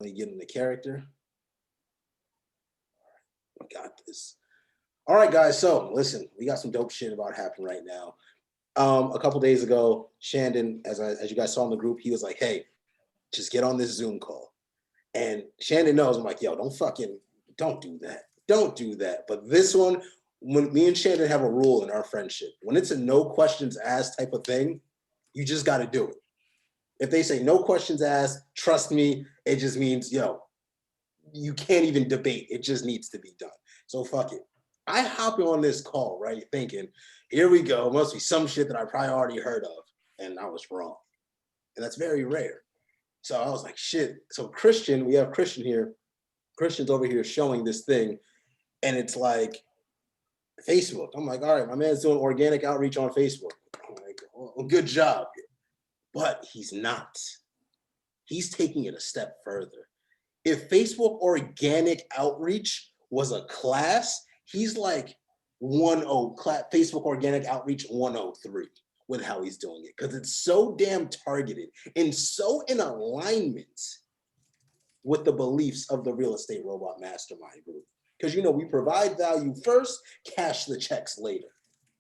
Let me get into character. I got this. All right, guys. So listen, we got some dope shit about happening right now. A couple days ago, Shandon, as you guys saw in the group, he was like, "Hey, just get on this Zoom call." And Shandon knows. I'm like, "Yo, don't do that. Don't do that." But this one, when me and Shandon have a rule in our friendship, when it's a no questions asked type of thing, you just got to do it. If they say no questions asked, trust me, it just means, you can't even debate. It just needs to be done. So fuck it. I hop on this call, right, thinking, here we go. It must be some shit that I probably already heard of. And I was wrong. And that's very rare. So I was like, shit. So Christian, we have Christian here. Christian's over here showing this thing. And it's like Facebook. I'm like, all right, my man's doing organic outreach on Facebook. I'm like, well, good job. But he's not. He's taking it a step further. If Facebook organic outreach was a class, he's like 1.0, Facebook organic outreach 103 with how he's doing it, because it's so damn targeted and so in alignment with the beliefs of the Real Estate Robot Mastermind group. Because, we provide value first, cash the checks later.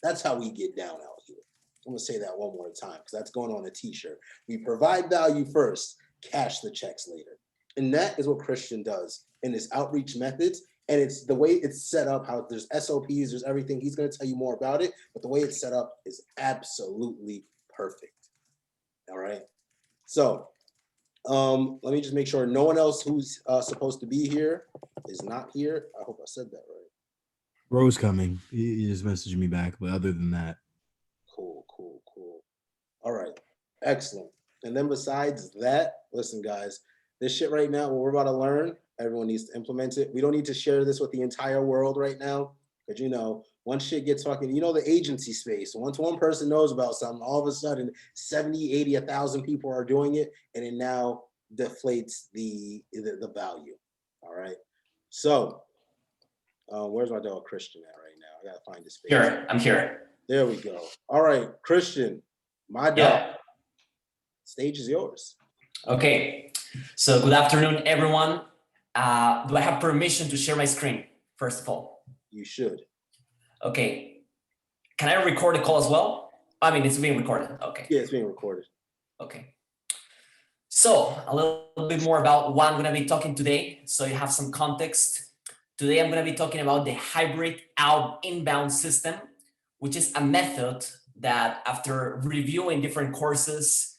That's how we get down out here. I'm going to say that one more time because that's going on a t-shirt. We provide value first, cash the checks later. And that is what Christian does in his outreach methods. And it's the way it's set up, how there's SOPs, there's everything. He's going to tell you more about it. But the way it's set up is absolutely perfect. All right. So let me just make sure no one else who's supposed to be here is not here. I hope I said that right. Bro's coming. He just messaged me back. But other than that. Cool. All right. Excellent. And then besides that, listen, guys, this shit right now, what we're about to learn, everyone needs to implement it. We don't need to share this with the entire world right now. Because, once shit gets fucking, the agency space. Once one person knows about something, all of a sudden 70, 80, 1,000 people are doing it. And it now deflates the value. All right. So where's my dog Christian at right now? I got to find his space. Here, I'm here. There we go. All right, Christian, my dog. Yeah. Stage is yours. Okay. So good afternoon, everyone. Do I have permission to share my screen, first of all? You should. Okay. Can I record the call as well? I mean, it's being recorded. Okay. Yeah, it's being recorded. Okay. So a little bit more about what I'm going to be talking today, so you have some context. Today, I'm going to be talking about the hybrid inbound system, which is a method that, after reviewing different courses,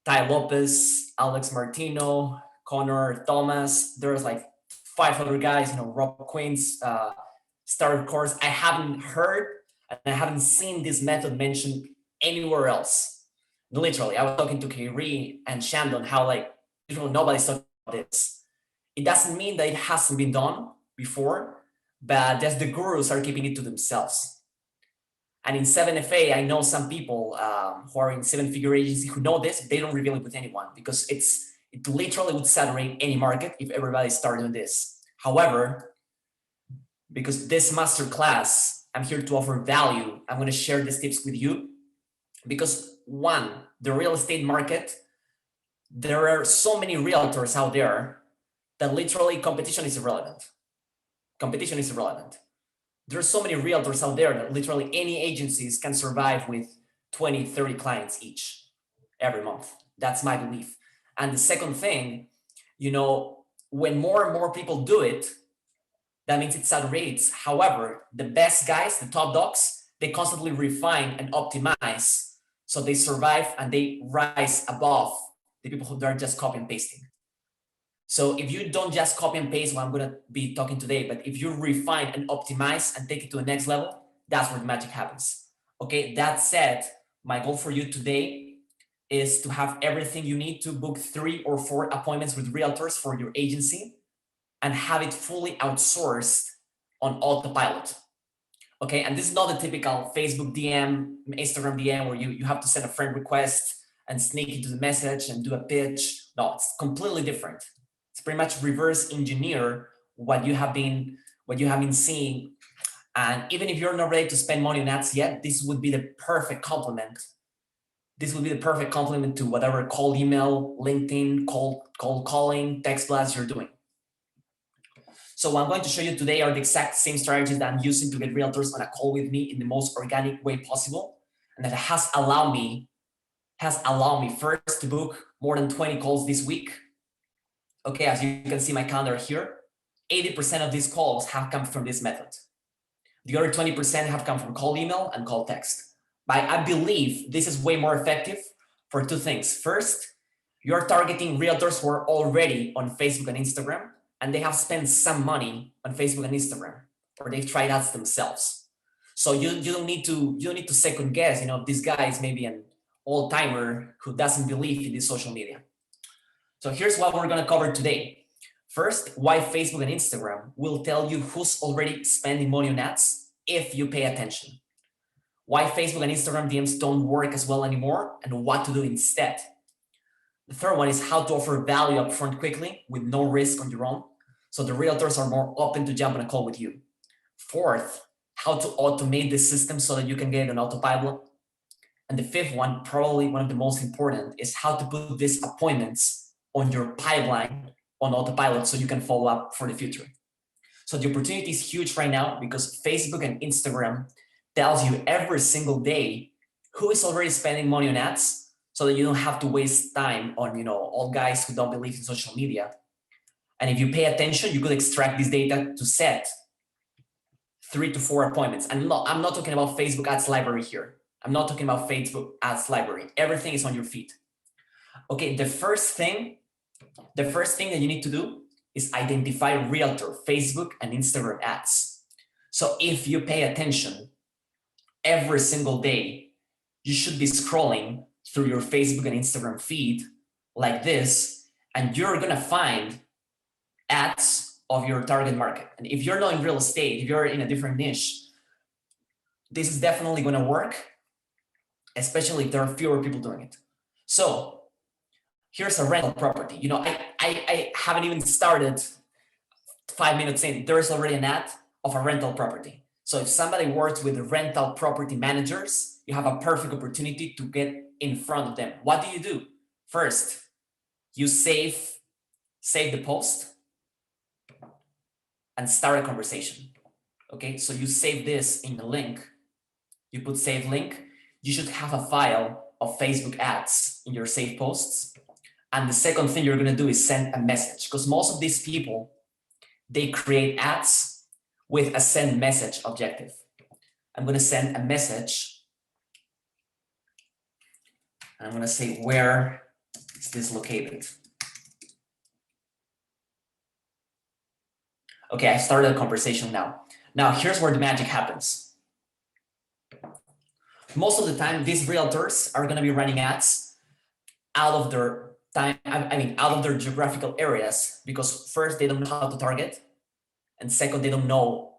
Ty Lopez, Alex Martino, Connor Thomas, there's like 5 other guys, Rob Quinn's started course. I haven't heard and I haven't seen this method mentioned anywhere else. Literally, I was talking to Khari and Shandon, how nobody's talking about this. It doesn't mean that it hasn't been done before, but just the gurus are keeping it to themselves. And in 7FA, I know some people who are in 7-figure agency who know this. They don't reveal it with anyone because it literally would saturate any market if everybody started doing this. However, because this masterclass, I'm here to offer value, I'm going to share these tips with you. Because one, the real estate market, there are so many realtors out there that literally competition is irrelevant. Competition is irrelevant. There's so many realtors out there that literally any agencies can survive with 20, 30 clients each every month. That's my belief. And the second thing, when more and more people do it, that means it saturates. However, the best guys, the top dogs, they constantly refine and optimize. So they survive and they rise above the people who are just copy and pasting. So if you don't just copy and paste what I'm going to be talking today, but if you refine and optimize and take it to the next level, that's where the magic happens. Okay, that said, my goal for you today is to have everything you need to book 3 or 4 appointments with realtors for your agency and have it fully outsourced on autopilot. Okay, and this is not the typical Facebook DM, Instagram DM where you have to send a friend request and sneak into the message and do a pitch. No, it's completely different. It's pretty much reverse engineer what you have been seeing. And even if you're not ready to spend money on ads yet, this would be the perfect complement This would be the perfect complement to whatever cold email, LinkedIn, cold calling, text blasts you're doing. So what I'm going to show you today are the exact same strategies that I'm using to get realtors on a call with me in the most organic way possible. And that has allowed me first to book more than 20 calls this week. Okay, as you can see my calendar here, 80% of these calls have come from this method. The other 20% have come from cold email and cold text. But I believe this is way more effective for two things. First, you're targeting realtors who are already on Facebook and Instagram, and they have spent some money on Facebook and Instagram, or they've tried ads themselves. So you don't need to second guess, this guy is maybe an old timer who doesn't believe in this social media. So here's what we're gonna cover today. First, why Facebook and Instagram will tell you who's already spending money on ads if you pay attention. Why Facebook and Instagram DMs don't work as well anymore and what to do instead. The third one is how to offer value upfront quickly with no risk on your own, so the realtors are more open to jump on a call with you. Fourth, how to automate the system so that you can get an autopilot. And the fifth one, probably one of the most important, is how to put these appointments on your pipeline on autopilot so you can follow up for the future. So the opportunity is huge right now because Facebook and Instagram tells you every single day who is already spending money on ads so that you don't have to waste time on old guys who don't believe in social media. And if you pay attention, you could extract this data to set 3 to 4 appointments. And I'm not talking about Facebook ads library here. I'm not talking about Facebook ads library. Everything is on your feed. Okay, the first thing that you need to do is identify realtor Facebook and Instagram ads. So if you pay attention every single day, you should be scrolling through your Facebook and Instagram feed like this, and you're gonna find ads of your target market. And if you're not in real estate, if you're in a different niche, this is definitely gonna work, especially if there are fewer people doing it. So here's a rental property. I haven't even started 5 minutes in, there's already an ad of a rental property. So if somebody works with rental property managers, you have a perfect opportunity to get in front of them. What do? First, you save the post and start a conversation. Okay, so you save this in the link, you put save link, you should have a file of Facebook ads in your save posts. And the second thing you're gonna do is send a message, because most of these people, they create ads with a send message objective. I'm gonna send a message. I'm gonna say, where is this located? Okay, I started a conversation now. Now, here's where the magic happens. Most of the time, these realtors are gonna be running ads out of their out of their geographical areas, because first, they don't know how to target, and second, they don't know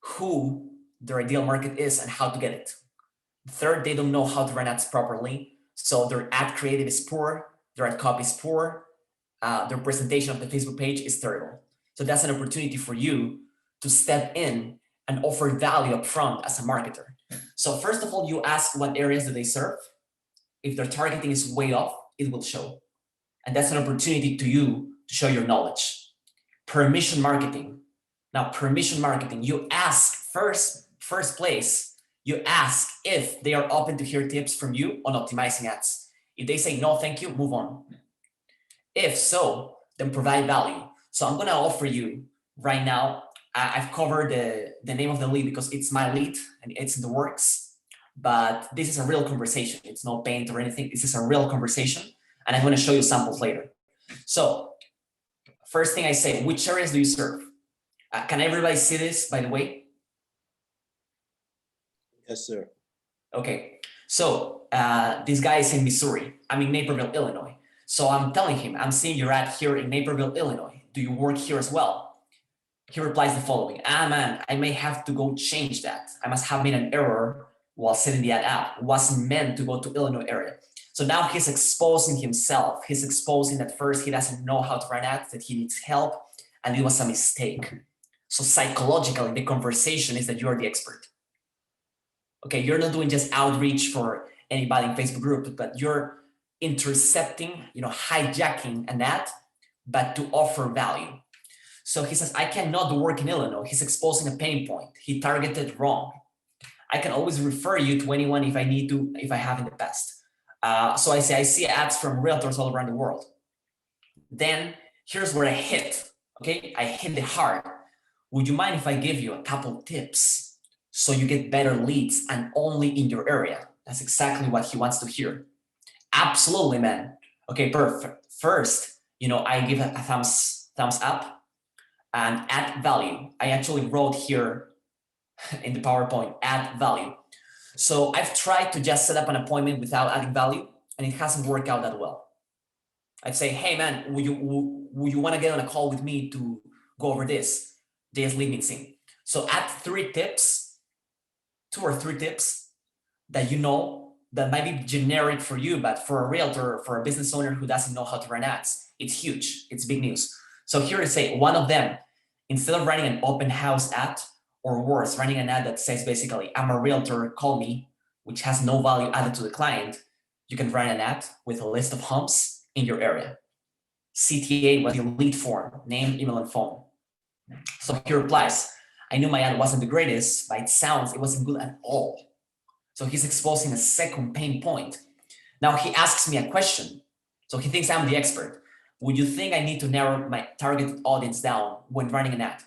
who their ideal market is and how to get it. Third, they don't know how to run ads properly, so their ad creative is poor, their ad copy is poor, their presentation of the Facebook page is terrible. So that's an opportunity for you to step in and offer value up front as a marketer. So first of all, you ask what areas do they serve. If their targeting is way off, it will show. And that's an opportunity to you to show your knowledge. Permission marketing. Now, permission marketing, you ask first place, you ask if they are open to hear tips from you on optimizing ads. If they say no, thank you, move on. If so, then provide value. So I'm gonna offer you right now, I've covered the name of the lead because it's my lead and it's in the works, but this is a real conversation. It's no paint or anything. This is a real conversation, and I'm gonna show you samples later. So first thing I say, which areas do you serve? Can everybody see this, by the way? Yes, sir. Okay, so this guy is in Missouri. I'm in Naperville, Illinois. So I'm telling him, I'm seeing your ad here in Naperville, Illinois. Do you work here as well? He replies the following, man, I may have to go change that. I must have made an error while setting the ad out. It wasn't meant to go to Illinois area. So now he's exposing himself. He's exposing that first he doesn't know how to run ads, that he needs help, and it was a mistake. So psychologically, the conversation is that you're the expert. Okay, you're not doing just outreach for anybody in Facebook group, but you're intercepting, hijacking an ad, but to offer value. So he says, I cannot do work in Illinois. He's exposing a pain point. He targeted wrong. I can always refer you to anyone if I need to, if I have in the past. So I say, I see ads from realtors all around the world. Then here's where I hit, okay? I hit it hard. Would you mind if I give you a couple tips so you get better leads and only in your area? That's exactly what he wants to hear. Absolutely, man. Okay, perfect. First, I give a thumbs up and add value. I actually wrote here in the PowerPoint, add value. So I've tried to just set up an appointment without adding value, and it hasn't worked out that well. I'd say, hey man, would you want to get on a call with me to go over this lead mixing? So add 3 tips, 2 or 3 tips that that might be generic for you, but for a realtor, for a business owner who doesn't know how to run ads, it's huge, it's big news. So here I say one of them, instead of running an open house ad, or worse, running an ad that says basically, I'm a realtor, call me, which has no value added to the client, you can run an ad with a list of homes in your area. CTA was your lead form, name, email, and phone. So he replies, I knew my ad wasn't the greatest, but it wasn't good at all. So he's exposing a second pain point. Now he asks me a question. So he thinks I'm the expert. Would you think I need to narrow my targeted audience down when running an ad?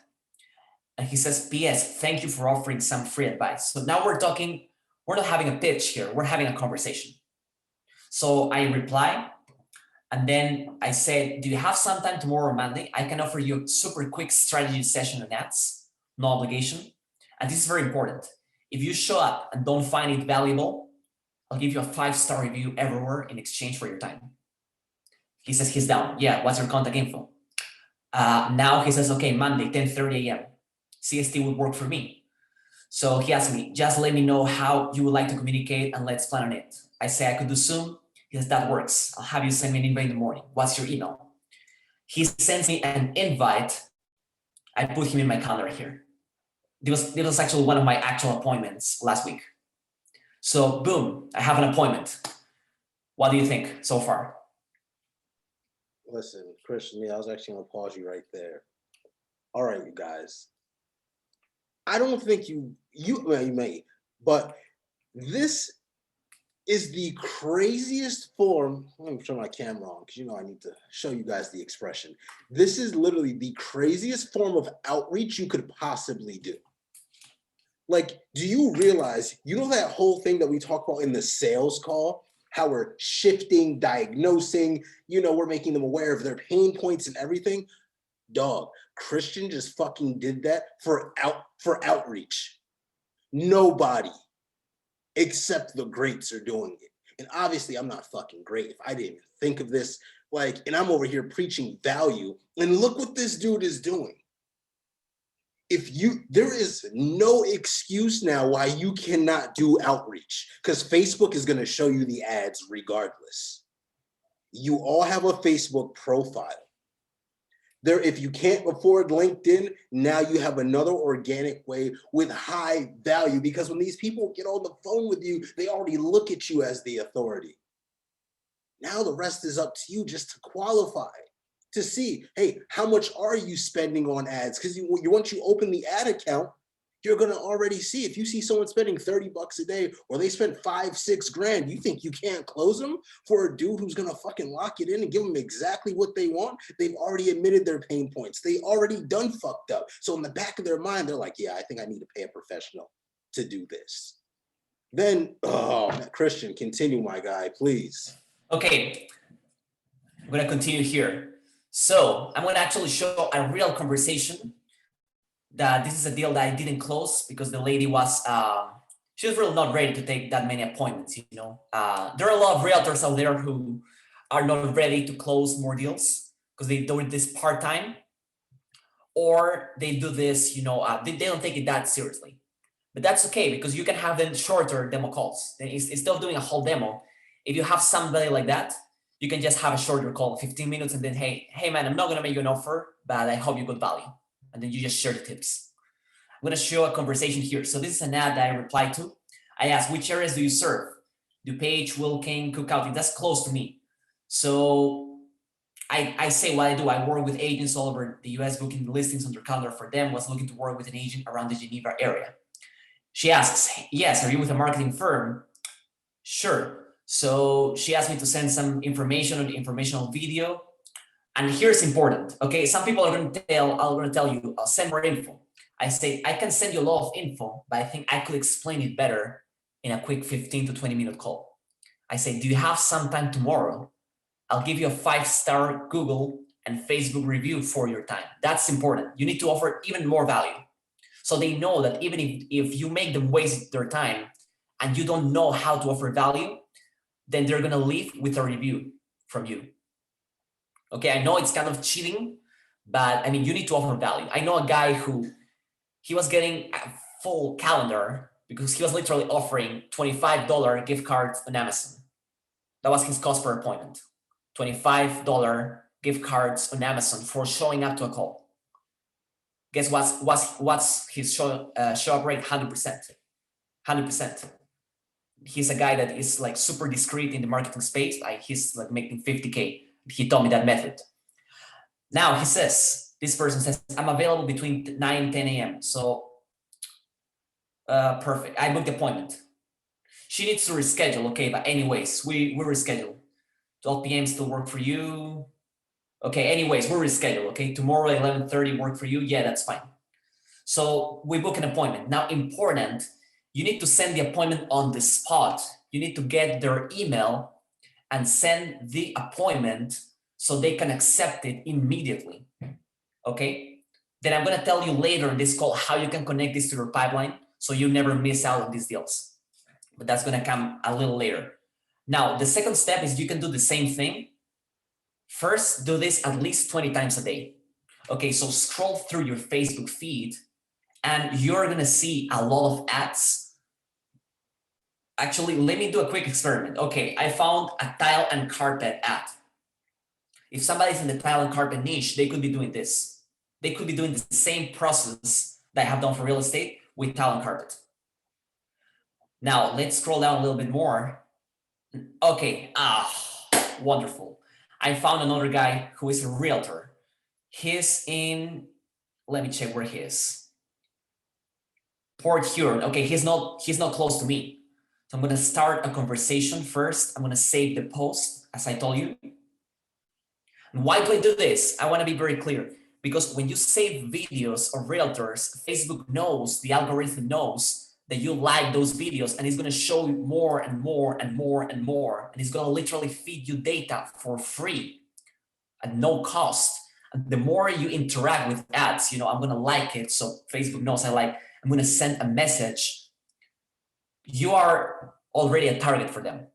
And he says, P.S., thank you for offering some free advice. So now we're not having a pitch here, we're having a conversation. So I reply, and then I said, do you have some time tomorrow or Monday? I can offer you a super quick strategy session on ads, no obligation. And this is very important. If you show up and don't find it valuable, I'll give you a 5-star review everywhere in exchange for your time. He says he's down. Yeah, what's your contact info? Now he says, okay, Monday, 10:30 a.m. CST would work for me. So he asked me, just let me know how you would like to communicate and let's plan on it. I say I could do Zoom. He says, that works. I'll have you send me an invite in the morning. What's your email? He sends me an invite. I put him in my calendar here. It was actually one of my actual appointments last week. So boom, I have an appointment. What do you think so far? Listen, Christian, I was actually going to pause you right there. All right, you guys. I don't think well, you may, but this is the craziest form. Let me turn my camera on because I need to show you guys the expression. This is literally the craziest form of outreach you could possibly do. Like, do you realize, that whole thing that we talk about in the sales call, how we're shifting, diagnosing, we're making them aware of their pain points and everything? Dog, Christian just fucking did that for outreach. Nobody except the greats are doing it. And obviously I'm not fucking great if I didn't even think of this, and I'm over here preaching value, and look what this dude is doing. There is no excuse now why you cannot do outreach, because Facebook is going to show you the ads regardless. You all have a Facebook profile. If you can't afford LinkedIn, now you have another organic way with high value, because when these people get on the phone with you, they already look at you as the authority. Now the rest is up to you just to qualify, to see, hey, how much are you spending on ads? Because once you open the ad account, you're going to already see. If you see someone spending $30 a day, or they spend $5-6 grand, you think you can't close them for a dude who's going to fucking lock it in and give them exactly what they want? They've already admitted their pain points. They already done fucked up. So in the back of their mind, they're like, yeah, I think I need to pay a professional to do this. Then, Christian, continue, my guy, please. Okay, I'm going to continue here. So I'm going to actually show a real conversation that this is a deal that I didn't close because the lady was, she was really not ready to take that many appointments, There are a lot of realtors out there who are not ready to close more deals because they do this part-time, or they do this, they don't take it that seriously. But that's okay, because you can have them shorter demo calls. Instead of doing a whole demo, if you have somebody like that, you can just have a shorter call, 15 minutes, and then, hey man, I'm not going to make you an offer, but I hope you got value. And then you just share the tips. I'm going to show a conversation here. So this is an ad that I replied to. I asked, which areas do you serve? DuPage, Wilking, Cook County, that's close to me. So I say what I do. I work with agents all over the US, booking listings on their calendar for them, was looking to work with an agent around the Geneva area. She asks, yes, are you with a marketing firm? Sure. So she asked me to send some information on the informational video. And here's important, okay? Some people are going to tell you, I'll send more info. I say, I can send you a lot of info, but I think I could explain it better in a quick 15 to 20-minute call. I say, do you have some time tomorrow? I'll give you a 5-star Google and Facebook review for your time. That's important. You need to offer even more value. So they know that even if you make them waste their time and you don't know how to offer value, then they're going to leave with a review from you. Okay, I know it's kind of cheating, but I mean, you need to offer value. I know a guy who he was getting a full calendar because he was literally offering $25 gift cards on Amazon. That was his cost per appointment. $25 gift cards on Amazon for showing up to a call. Guess what's his show up rate? 100%. 100%. He's a guy that is like super discreet in the marketing space. Like he's like making 50K. He taught me that method. Now this person says, I'm available between 9 and 10 a.m. So perfect. I booked the appointment. She needs to reschedule. Okay, but anyways, we reschedule. 12 p.m. still work for you? Okay, anyways, we'll reschedule. Okay, tomorrow 11:30 work for you? Yeah, that's fine. So we book an appointment. Now, important, you need to send the appointment on the spot. You need to get their email and send the appointment so they can accept it immediately. Okay? Then I'm going to tell you later in this call how you can connect this to your pipeline so you never miss out on these deals. But that's going to come a little later. Now, the second step is you can do the same thing. First, do this at least 20 times a day. Okay, so scroll through your Facebook feed and you're going to see a lot of ads. Actually, let me do a quick experiment. Okay, I found a tile and carpet ad. If somebody's in the tile and carpet niche, they could be doing this. They could be doing the same process that I have done for real estate with tile and carpet. Now, let's scroll down a little bit more. Okay, wonderful. I found another guy who is a realtor. He's in, let me check where he is. Port Huron. Okay, he's not close to me. So I'm gonna start a conversation first. I'm gonna save the post, as I told you. And why do I do this? I wanna be very clear. Because when you save videos of realtors, Facebook knows, the algorithm knows that you like those videos and it's going to show you more and more and more and more. And it's going to literally feed you data for free at no cost. And the more you interact with ads, I'm going to like it. So Facebook knows I'm going to send a message. You are already a target for them.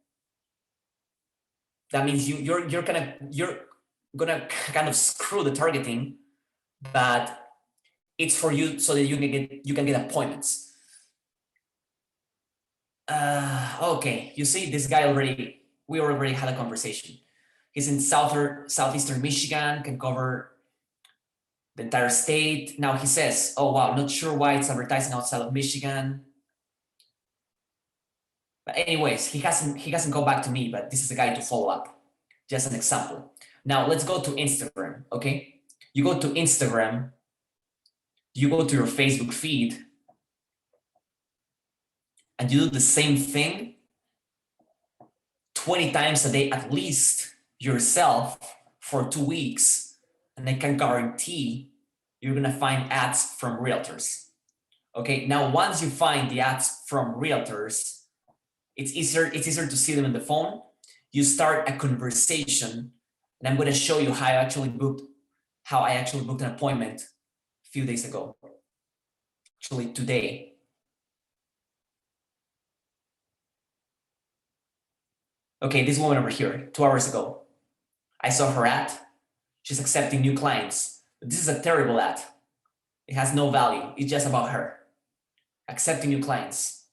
That means you're gonna kind of screw the targeting, but it's for you so that you can get appointments. Okay, you see this guy we already had a conversation. He's in southeastern Michigan, can cover the entire state. Now he says, oh wow, not sure why it's advertising outside of Michigan. But anyways, he hasn't come back to me, but this is a guy to follow up. Just an example. Now let's go to Instagram, okay? You go to Instagram, you go to your Facebook feed, and you do the same thing 20 times a day at least yourself for 2 weeks, and I can guarantee you're gonna find ads from realtors. Okay, now once you find the ads from realtors, it's easier to see them on the phone. You start a conversation, and I'm gonna show you how I actually booked an appointment a few days ago. Actually today. Okay, this woman over here, 2 hours ago. I saw her ad. She's accepting new clients. But this is a terrible ad. It has no value. It's just about her. Accepting new clients.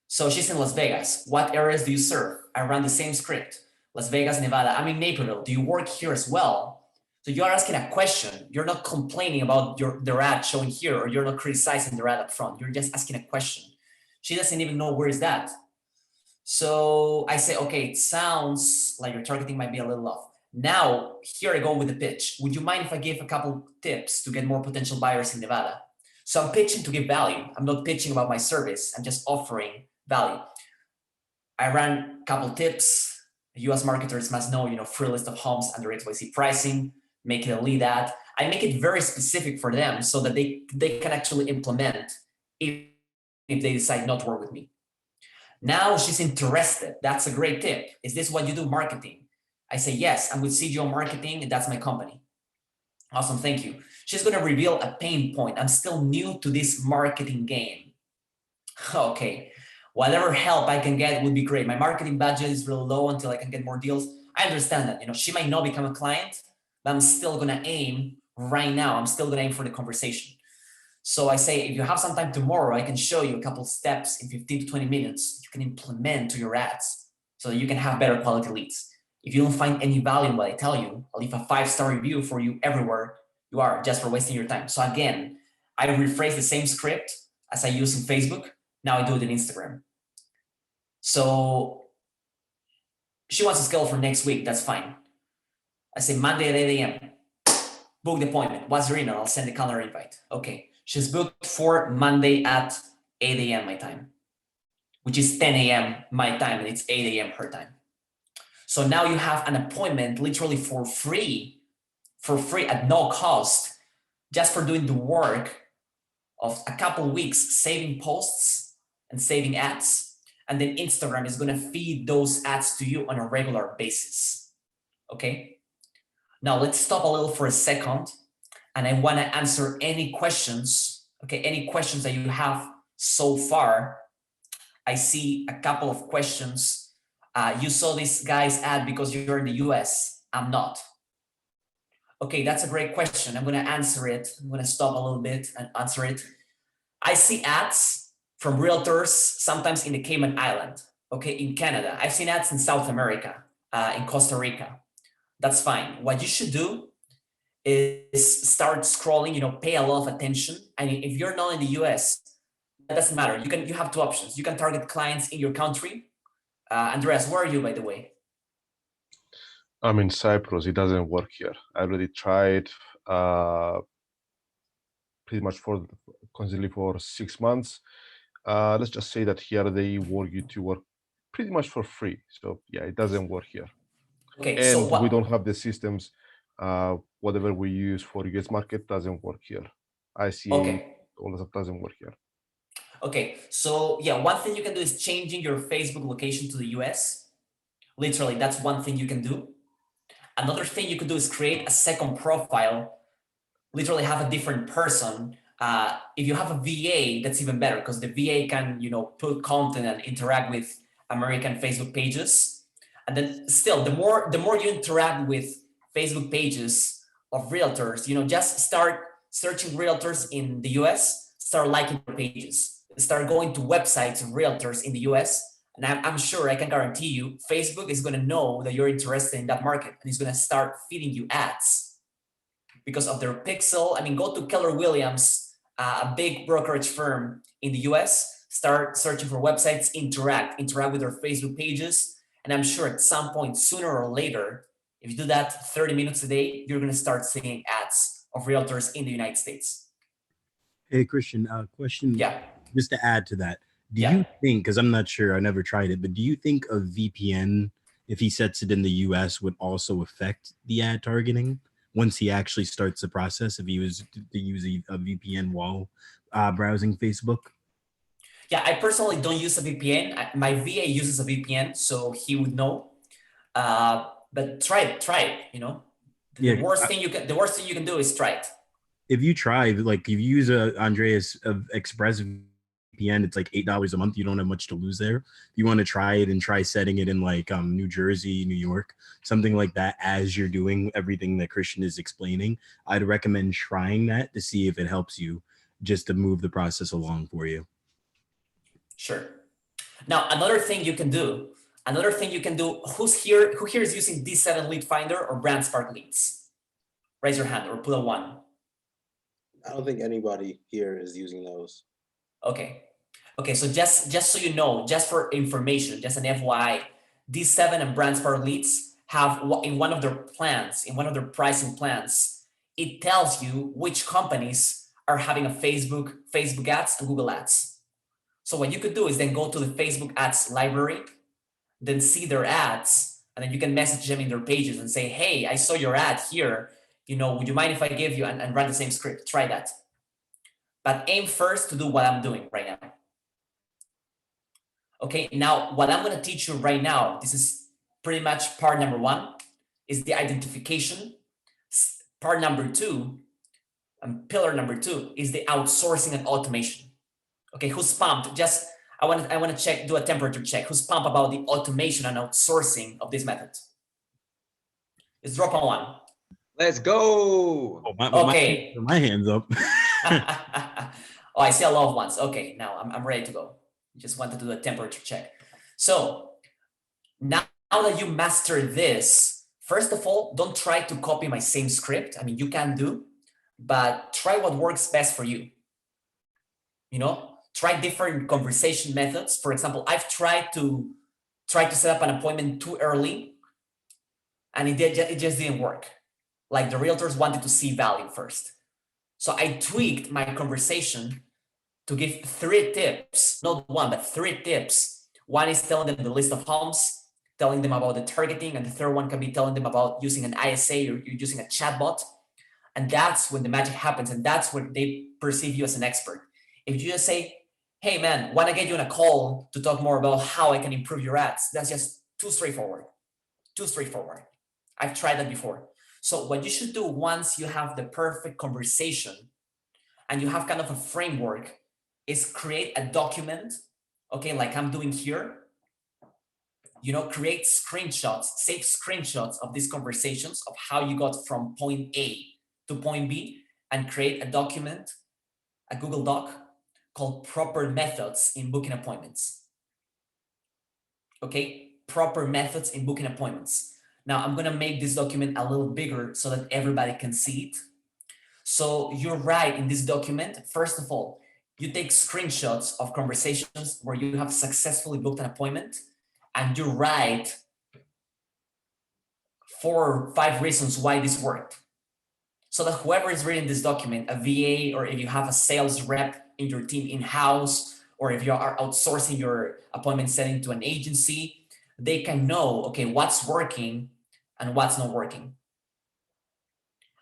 So she's in Las Vegas. What areas do you serve? I run the same script. Las Vegas, Nevada. I'm in Naperville. Do you work here as well? So you're asking a question. You're not complaining about their ad showing here, or you're not criticizing their ad up front. You're just asking a question. She doesn't even know where is that. So I say, okay, it sounds like your targeting might be a little off. Now, here I go with the pitch. Would you mind if I give a couple tips to get more potential buyers in Nevada? So I'm pitching to give value. I'm not pitching about my service. I'm just offering value. I ran a couple tips. US marketers must know, free list of homes under XYZ pricing, make it a lead ad. I make it very specific for them so that they can actually implement if they decide not to work with me. Now she's interested. That's a great tip. Is this what you do, marketing? I say, yes, I'm with CGO Marketing and that's my company. Awesome, thank you. She's gonna reveal a pain point. I'm still new to this marketing game. Okay, whatever help I can get would be great. My marketing budget is real low until I can get more deals. I understand that, she might not become a client, but I'm still gonna aim right now. I'm still gonna aim for the conversation. So I say, if you have some time tomorrow, I can show you a couple steps in 15 to 20 minutes you can implement to your ads so that you can have better quality leads. If you don't find any value in what I tell you, I'll leave a 5-star review for you everywhere you are just for wasting your time. So again, I rephrase the same script as I use in Facebook. Now I do it in Instagram. So she wants to schedule for next week. That's fine. I say Monday at 8 a.m. Book the appointment. What's your email? I'll send the calendar invite. Okay. She's booked for Monday at 8 a.m. my time, which is 10 a.m. my time, and it's 8 a.m. her time. So now you have an appointment literally for free at no cost, just for doing the work of a couple weeks, saving posts and saving ads. And then Instagram is going to feed those ads to you on a regular basis. Okay. Now let's stop a little for a second. And I want to answer any questions, okay, any questions that you have so far. I see a couple of questions. You saw this guy's ad because you're in the US. I'm not. Okay, that's a great question. I'm going to answer it. I'm going to stop a little bit and answer it. I see ads from realtors, sometimes in the Cayman Island, okay, in Canada. I've seen ads in South America, in Costa Rica. That's fine. What you should do is start scrolling, pay a lot of attention. And if you're not in the US, that doesn't matter. You have two options. You can target clients in your country. Andreas, where are you, by the way? I'm in Cyprus. It doesn't work here. I already tried pretty much constantly for 6 months. Let's just say that here they want you to work pretty much for free. So yeah, it doesn't work here. Okay, and so we don't have the systems. Whatever we use for US market doesn't work here. ICA, okay. all that doesn't work here. Okay, so yeah, one thing you can do is changing your Facebook location to the US. Literally, that's one thing you can do. Another thing you could do is create a second profile, literally have a different person. If you have a VA, that's even better because the VA can, put content and interact with American Facebook pages. And then still, the more you interact with Facebook pages of realtors, just start searching realtors in the US, start liking their pages, start going to websites of realtors in the US. And I'm sure, I can guarantee you, Facebook is going to know that you're interested in that market and it's going to start feeding you ads because of their pixel. I mean, go to Keller Williams, a big brokerage firm in the US, start searching for websites, interact with their Facebook pages. And I'm sure at some point, sooner or later, if you do that 30 minutes a day, you're going to start seeing ads of realtors in the United States. Hey, Christian, question. Yeah. Just to add to that, do you think, because I'm not sure, I never tried it, but do you think a VPN, if he sets it in the US, would also affect the ad targeting once he actually starts the process, if he was to use a VPN while browsing Facebook? Yeah, I personally don't use a VPN. My VA uses a VPN, so he would know. But try it. The worst thing you can do is try it. If you try, like if you use Andreas Express VPN, it's like $8 a month. You don't have much to lose there. If you want to try it and try setting it in like New Jersey, New York, something like that, as you're doing everything that Christian is explaining, I'd recommend trying that to see if it helps you, just to move the process along for you. Sure. Now, another thing you can do, who here is using D7 Lead Finder or BrandSpark Leads? Raise your hand or put a 1. I don't think anybody here is using those. Okay. Okay, so just so you know, just for information, just an FYI, D7 and Brands Power Leads have in one of their plans, in one of their pricing plans, it tells you which companies are having a Facebook ads and Google ads. So what you could do is then go to the Facebook ads library, then see their ads, and then you can message them in their pages and say, hey, I saw your ad here. You know, would you mind if I give you and run the same script? Try that. But aim first to do what I'm doing right now. Okay, now what I'm going to teach you right now, this is pretty much part number 1, is the identification. Part number 2, and pillar number 2 is the outsourcing and automation. Okay, who's pumped? Just I want to check, do a temperature check. Who's pumped about the automation and outsourcing of this method? Let's drop on 1. Let's go. Oh, Okay. my hands up. Oh, I see a lot of ones. Okay, now I'm ready to go. Just wanted to do a temperature check. So now that you master this, first of all, don't try to copy my same script. I mean, you can do, but try what works best for you. You know, try different conversation methods. For example, I've tried to set up an appointment too early, and it just didn't work. Like the realtors wanted to see value first. So I tweaked my conversation to give 3 tips, not 1, but 3 tips. 1 is telling them the list of homes, telling them about the targeting, and the third one can be telling them about using an ISA or you're using a chatbot. And that's when the magic happens, and that's when they perceive you as an expert. If you just say, hey man, want to get you on a call to talk more about how I can improve your ads, that's just too straightforward. I've tried that before. So what you should do once you have the perfect conversation and you have kind of a framework is create a document, okay, like I'm doing here. You know, create screenshots, save screenshots of these conversations of how you got from point A to point B, and create a document, a Google Doc called proper methods in booking appointments. Okay, proper methods in booking appointments. Now I'm gonna make this document a little bigger so that everybody can see it. So you're right in this document. First of all, you take screenshots of conversations where you have successfully booked an appointment, and you write 4 or 5 reasons why this worked. So that whoever is reading this document, a VA, or if you have a sales rep in your team in-house, or if you are outsourcing your appointment setting to an agency, they can know, okay, what's working and what's not working.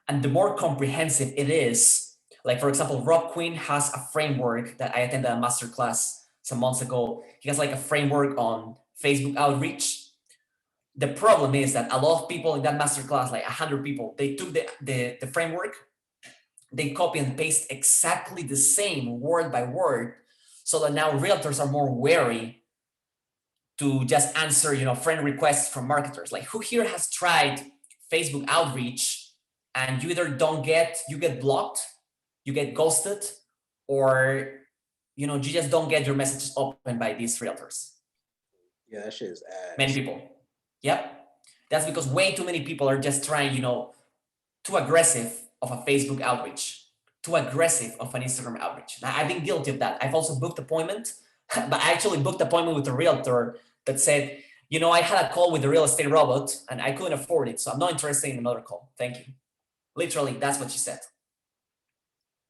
And the more comprehensive it is, like for example, Rob Quinn has a framework that I attended a masterclass some months ago. He has like a framework on Facebook outreach. The problem is that a lot of people in that masterclass, like 100 people, they took the framework, they copy and paste exactly the same word by word, so that now realtors are more wary to just answer, you know, friend requests from marketers. Like, who here has tried Facebook outreach and you either you get blocked, you get ghosted, or you know, you just don't get your messages opened by these realtors? Yeah, that shit is ass. Many people. Yep. That's because way too many people are just trying, you know, too aggressive of a Facebook outreach, too aggressive of an Instagram outreach. Now, I've been guilty of that. I've also booked appointment, but I actually booked appointment with a realtor that said, you know, I had a call with the real estate robot and I couldn't afford it, so I'm not interested in another call. Thank you. Literally, that's what she said.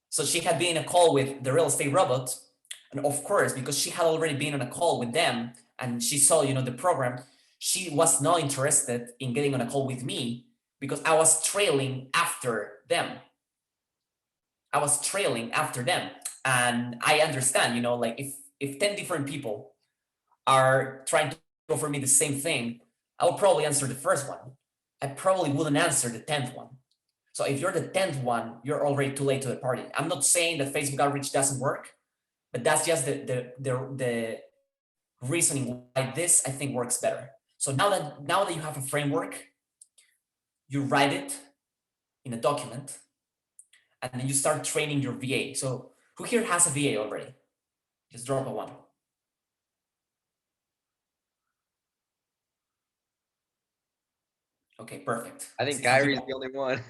So she had been in a call with the real estate robot, and of course, because she had already been on a call with them and she saw, you know, the program, she was not interested in getting on a call with me because I was trailing after them. And I understand, you know, like if 10 different people are trying to offer me the same thing, I will probably answer the first one. I probably wouldn't answer the 10th one. So if you're the 10th one, you're already too late to the party. I'm not saying that Facebook outreach doesn't work, but that's just the reasoning why this, I think, works better. So now that you have a framework, you write it in a document, and then you start training your VA. So who here has a VA already? Just drop a 1. Okay, perfect. I think Khari's the only one.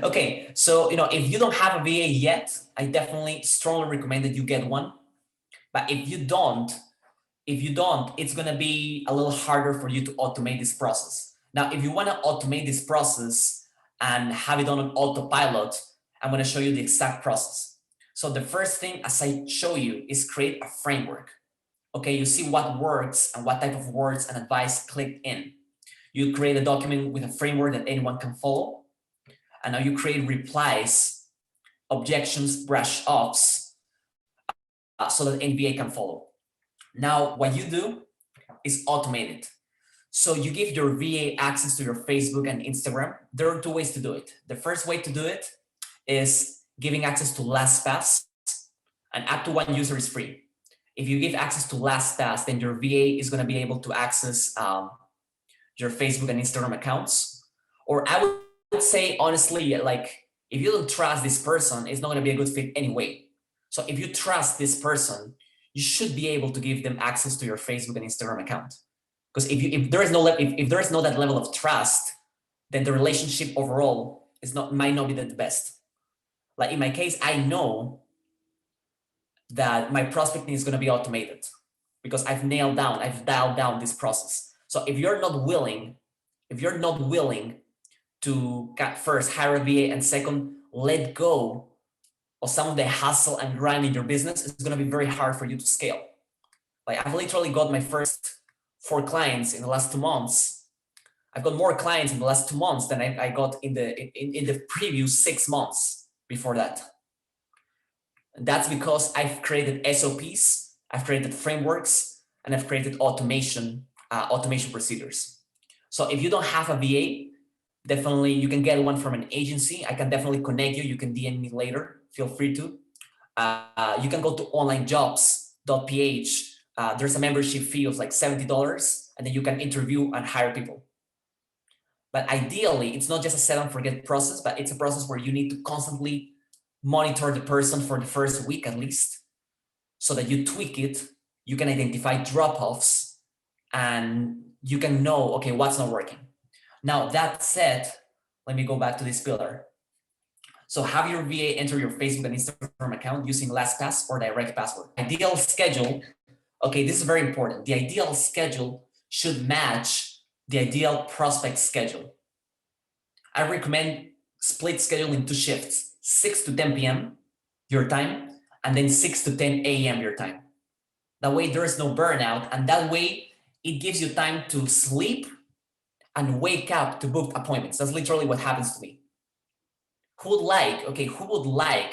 Okay, so if you don't have a VA yet, I definitely strongly recommend that you get one. But if you don't, it's gonna be a little harder for you to automate this process. Now, if you want to automate this process and have it on an autopilot, I'm gonna show you the exact process. So the first thing, as I show you, is create a framework. Okay, you see what words and what type of words and advice clicked in. You create a document with a framework that anyone can follow. And now you create replies, objections, brush offs, so that NVA can follow. Now, what you do is automate it. So you give your VA access to your Facebook and Instagram. There are two ways to do it. The first way to do it is giving access to LastPass, and up to one user is free. If you give access to LastPass, then your VA is going to be able to access your Facebook and Instagram accounts. Or I would say, honestly, like, if you don't trust this person, it's not going to be a good fit anyway. So if you trust this person, you should be able to give them access to your Facebook and Instagram account. Because if there is no that level of trust, then the relationship overall might not be the best. Like in my case, I know that my prospecting is going to be automated because I've dialed down this process. So if you're not willing to first hire a VA and second, let go of some of the hustle and grind in your business, it's going to be very hard for you to scale. Like I've literally got my first 4 clients in the last 2 months. I've got more clients in the last 2 months than I got in the previous 6 months before that. And that's because I've created SOPs, I've created frameworks, and I've created automation procedures. So if you don't have a VA, definitely you can get one from an agency. I can definitely connect you. You can DM me later. Feel free to. You can go to onlinejobs.ph. There's a membership fee of like $70, and then you can interview and hire people. But ideally, it's not just a set and forget process, but it's a process where you need to constantly monitor the person for the first week at least, so that you tweak it, you can identify drop-offs, and you can know, okay, what's not working. Now, that said, let me go back to this pillar. So have your VA enter your Facebook and Instagram account using LastPass or direct password. Ideal schedule, okay, this is very important. The ideal schedule should match the ideal prospect schedule. I recommend split schedule in 2 shifts, 6 to 10 p.m. your time, and then 6 to 10 a.m. your time. That way there is no burnout, and that way it gives you time to sleep and wake up to book appointments. That's literally what happens to me. Who would like,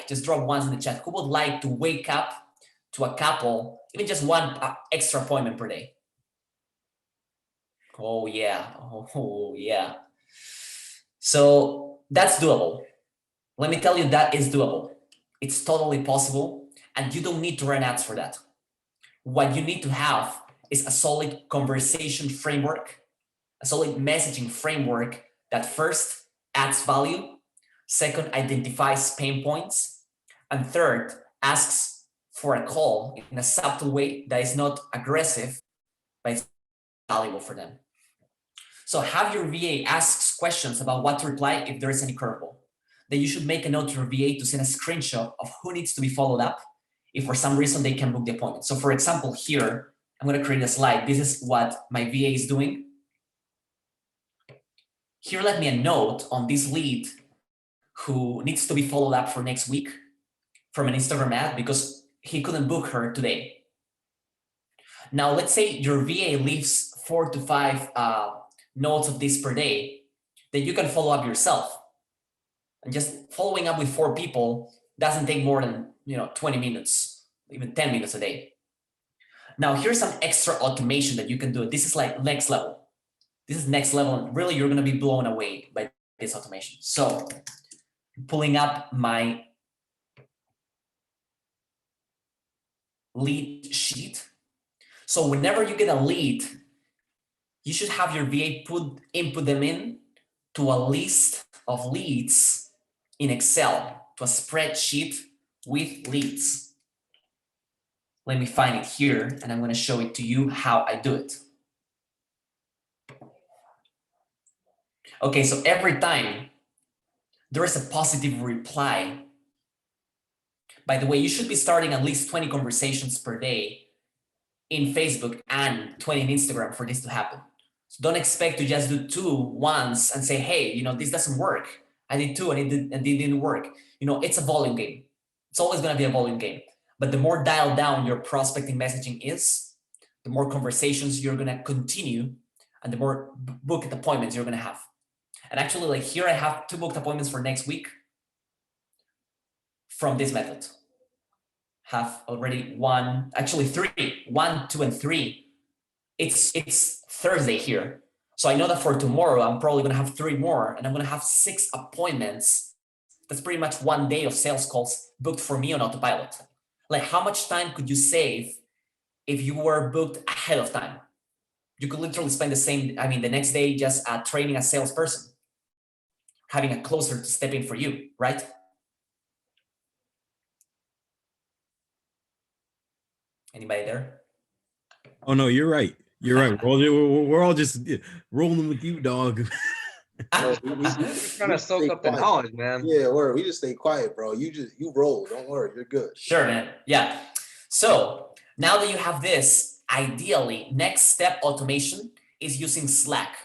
just drop ones in the chat, who would like to wake up to a couple, even just one extra appointment per day? Oh yeah, oh yeah. So that's doable. Let me tell you, that is doable. It's totally possible, and you don't need to run ads for that. What you need to have is a solid conversation framework, a solid messaging framework that first adds value, second identifies pain points, and third asks for a call in a subtle way that is not aggressive, but it's valuable for them. So have your VA ask questions about what to reply if there is any curveball. Then you should make a note to your VA to send a screenshot of who needs to be followed up if for some reason they can book the appointment. So for example, here, I'm going to create a slide. This is what my VA is doing. Here, let me a note on this lead who needs to be followed up for next week from an Instagram ad because he couldn't book her today. Now, let's say your VA leaves 4 to 5 notes of this per day, then you can follow up yourself. And just following up with 4 people doesn't take more than 20 minutes, even 10 minutes a day. Now, here's some extra automation that you can do. This is like next level. This is next level, and really you're going to be blown away by this automation. So, pulling up my lead sheet. So whenever you get a lead, you should have your VA input them in to a list of leads in Excel, to a spreadsheet with leads. Let me find it here, and I'm going to show it to you how I do it. Okay, so every time there is a positive reply. By the way, you should be starting at least 20 conversations per day in Facebook and 20 in Instagram for this to happen. So don't expect to just do 2 once and say, hey, you know, this doesn't work. I did 2 and it didn't work. You know, it's a volume game. It's always going to be a volume game. But the more dialed down your prospecting messaging is, the more conversations you're going to continue and the more booked appointments you're going to have. And actually, like here, I have 2 booked appointments for next week from this method. Have already 1, actually 3, 1, 2, and 3. It's Thursday here. So I know that for tomorrow, I'm probably going to have 3 more and I'm going to have 6 appointments. That's pretty much 1 day of sales calls booked for me on autopilot. Like how much time could you save if you were booked ahead of time? You could literally spend the next day just training a salesperson, having a closer to step in for you, right? Anybody there? Oh no, you're right. You're right. We're all just rolling with you, dog. We're trying to soak up the knowledge, man. Yeah, we just stay quiet, bro. You roll. Don't worry, you're good. Sure, man. Yeah. So now that you have this, ideally, next step automation is using Slack.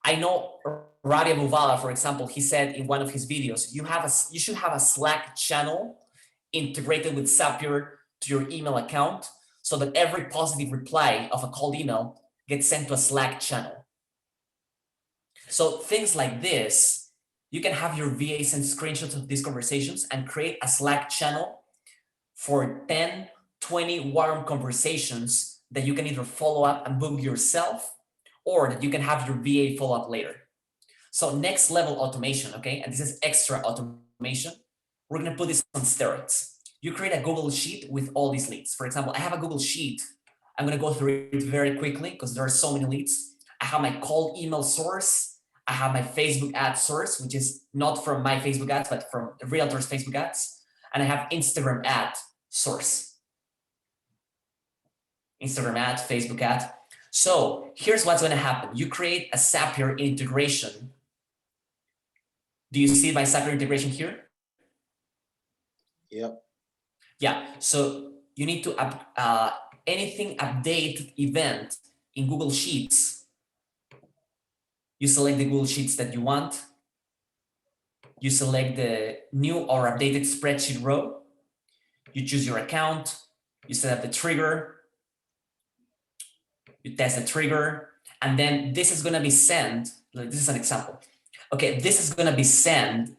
I know Radia Buvala, for example, he said in one of his videos, you should have a Slack channel integrated with Zapier to your email account so that every positive reply of a cold email gets sent to a Slack channel. So things like this, you can have your VA send screenshots of these conversations and create a Slack channel for 10, 20 warm conversations that you can either follow up and book yourself or that you can have your VA follow up later. So next level automation, okay? And this is extra automation. We're gonna put this on steroids. You create a Google Sheet with all these leads. For example, I have a Google Sheet. I'm gonna go through it very quickly because there are so many leads. I have my cold email source. I have my Facebook ad source, which is not from my Facebook ads, but from the realtor's Facebook ads. And I have Instagram ad source. Instagram ad, Facebook ad. So here's what's gonna happen. You create a Zapier integration. Do you see my Zapier integration here? Yep. Yeah, so you need to anything update event in Google Sheets. You select the Google Sheets that you want. You select the new or updated spreadsheet row. You choose your account. You set up the trigger. You test the trigger. And then this is going to be sent. This is an example. Okay, this is going to be sent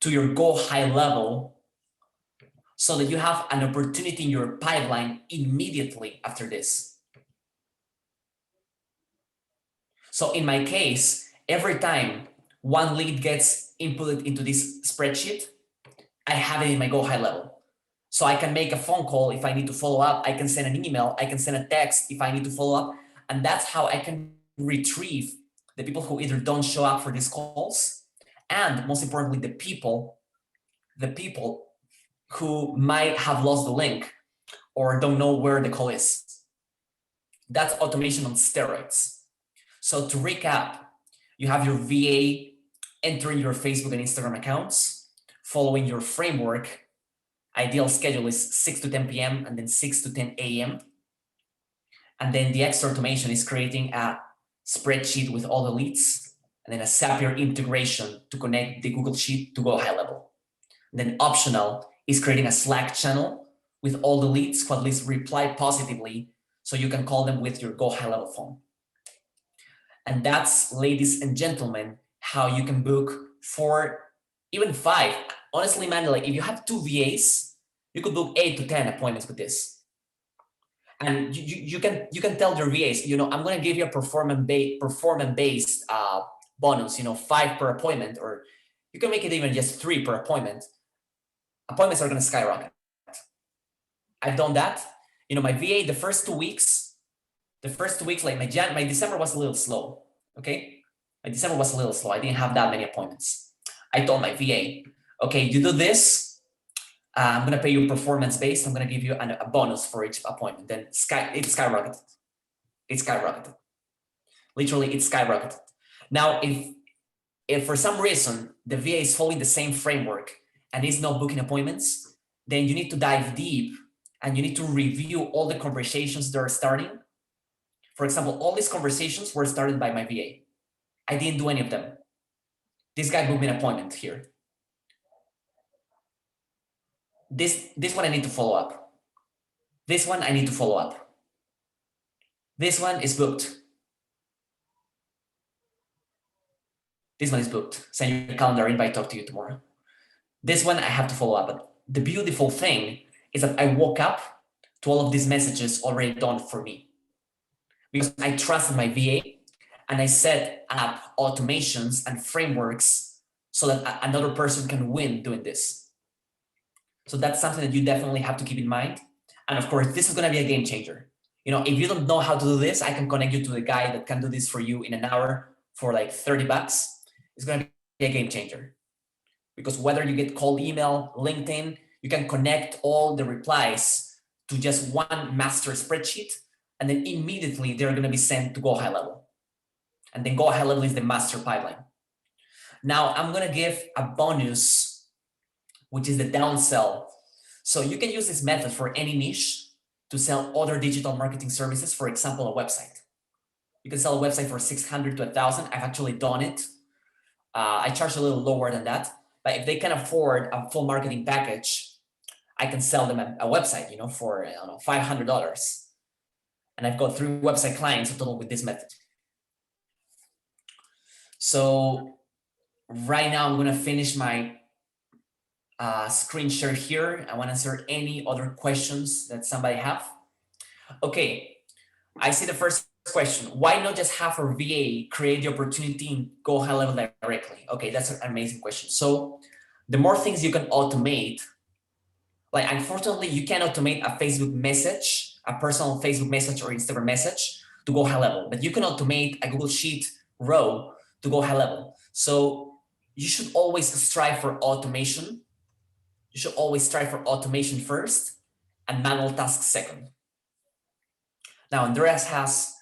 to your Go High level so that you have an opportunity in your pipeline immediately after this. So in my case, every time one lead gets inputted into this spreadsheet, I have it in my Go High level. So I can make a phone call if I need to follow up. I can send an email. I can send a text if I need to follow up. And that's how I can retrieve the people who either don't show up for these calls, and most importantly, the people who might have lost the link or don't know where the call is. That's automation on steroids. So to recap, you have your VA entering your Facebook and Instagram accounts, following your framework. Ideal schedule is 6 to 10 p.m. and then 6 to 10 a.m. And then the extra automation is creating a spreadsheet with all the leads, and then a Zapier integration to connect the Google Sheet to Go High level. And then optional is creating a Slack channel with all the leads who at least reply positively so you can call them with your Go High level phone. And that's, ladies and gentlemen, how you can book 4, even 5. Honestly, man, like if you have 2 VAs, you could book 8 to 10 appointments with this. And you can tell your VAs, you know, I'm going to give you a performance-based bonus, you know, 5 per appointment, or you can make it even just 3 per appointment. Appointments are going to skyrocket. I've done that. You know, my VA, the first 2 weeks, like my December was a little slow. Okay, my December was a little slow. I didn't have that many appointments. I told my VA, okay, you do this. I'm gonna pay you performance-based. I'm gonna give you a bonus for each appointment. Then it skyrocketed. It skyrocketed. Literally, it skyrocketed. Now, if If for some reason the VA is following the same framework and is not booking appointments, then you need to dive deep and you need to review all the conversations that are starting. For example, all these conversations were started by my VA. I didn't do any of them. This guy booked me an appointment here. This one I need to follow up. This one I need to follow up. This one is booked. This one is booked. Send your calendar invite, talk to you tomorrow. This one I have to follow up. But the beautiful thing is that I woke up to all of these messages already done for me. Because I trusted my VA and I set up automations and frameworks so that another person can win doing this. So that's something that you definitely have to keep in mind. And of course, this is going to be a game changer. You know, if you don't know how to do this, I can connect you to the guy that can do this for you in an hour for like $30. It's going to be a game changer. Because whether you get cold email, LinkedIn, you can connect all the replies to just one master spreadsheet, and then immediately they're going to be sent to Go High Level. And then Go High Level is the master pipeline. Now I'm going to give a bonus, which is the downsell. So you can use this method for any niche to sell other digital marketing services, for example, a website. You can sell a website for 600 to 1,000. I've actually done it. I charge a little lower than that, but if they can afford a full marketing package, I can sell them a website, you know, for I don't know, $500. And I've got 3 website clients total with this method. So right now I'm going to finish my screen share here. I want to answer any other questions that somebody have. Okay, I see the first question. Why not just have our VA create the opportunity and Go High Level directly? Okay, that's an amazing question. So the more things you can automate, like unfortunately you can't automate a Facebook message, a personal Facebook message or Instagram message to Go High Level, but you can automate a Google Sheet row to Go High Level. So you should always strive for automation. You should always strive for automation first and manual tasks second. Now, Andreas has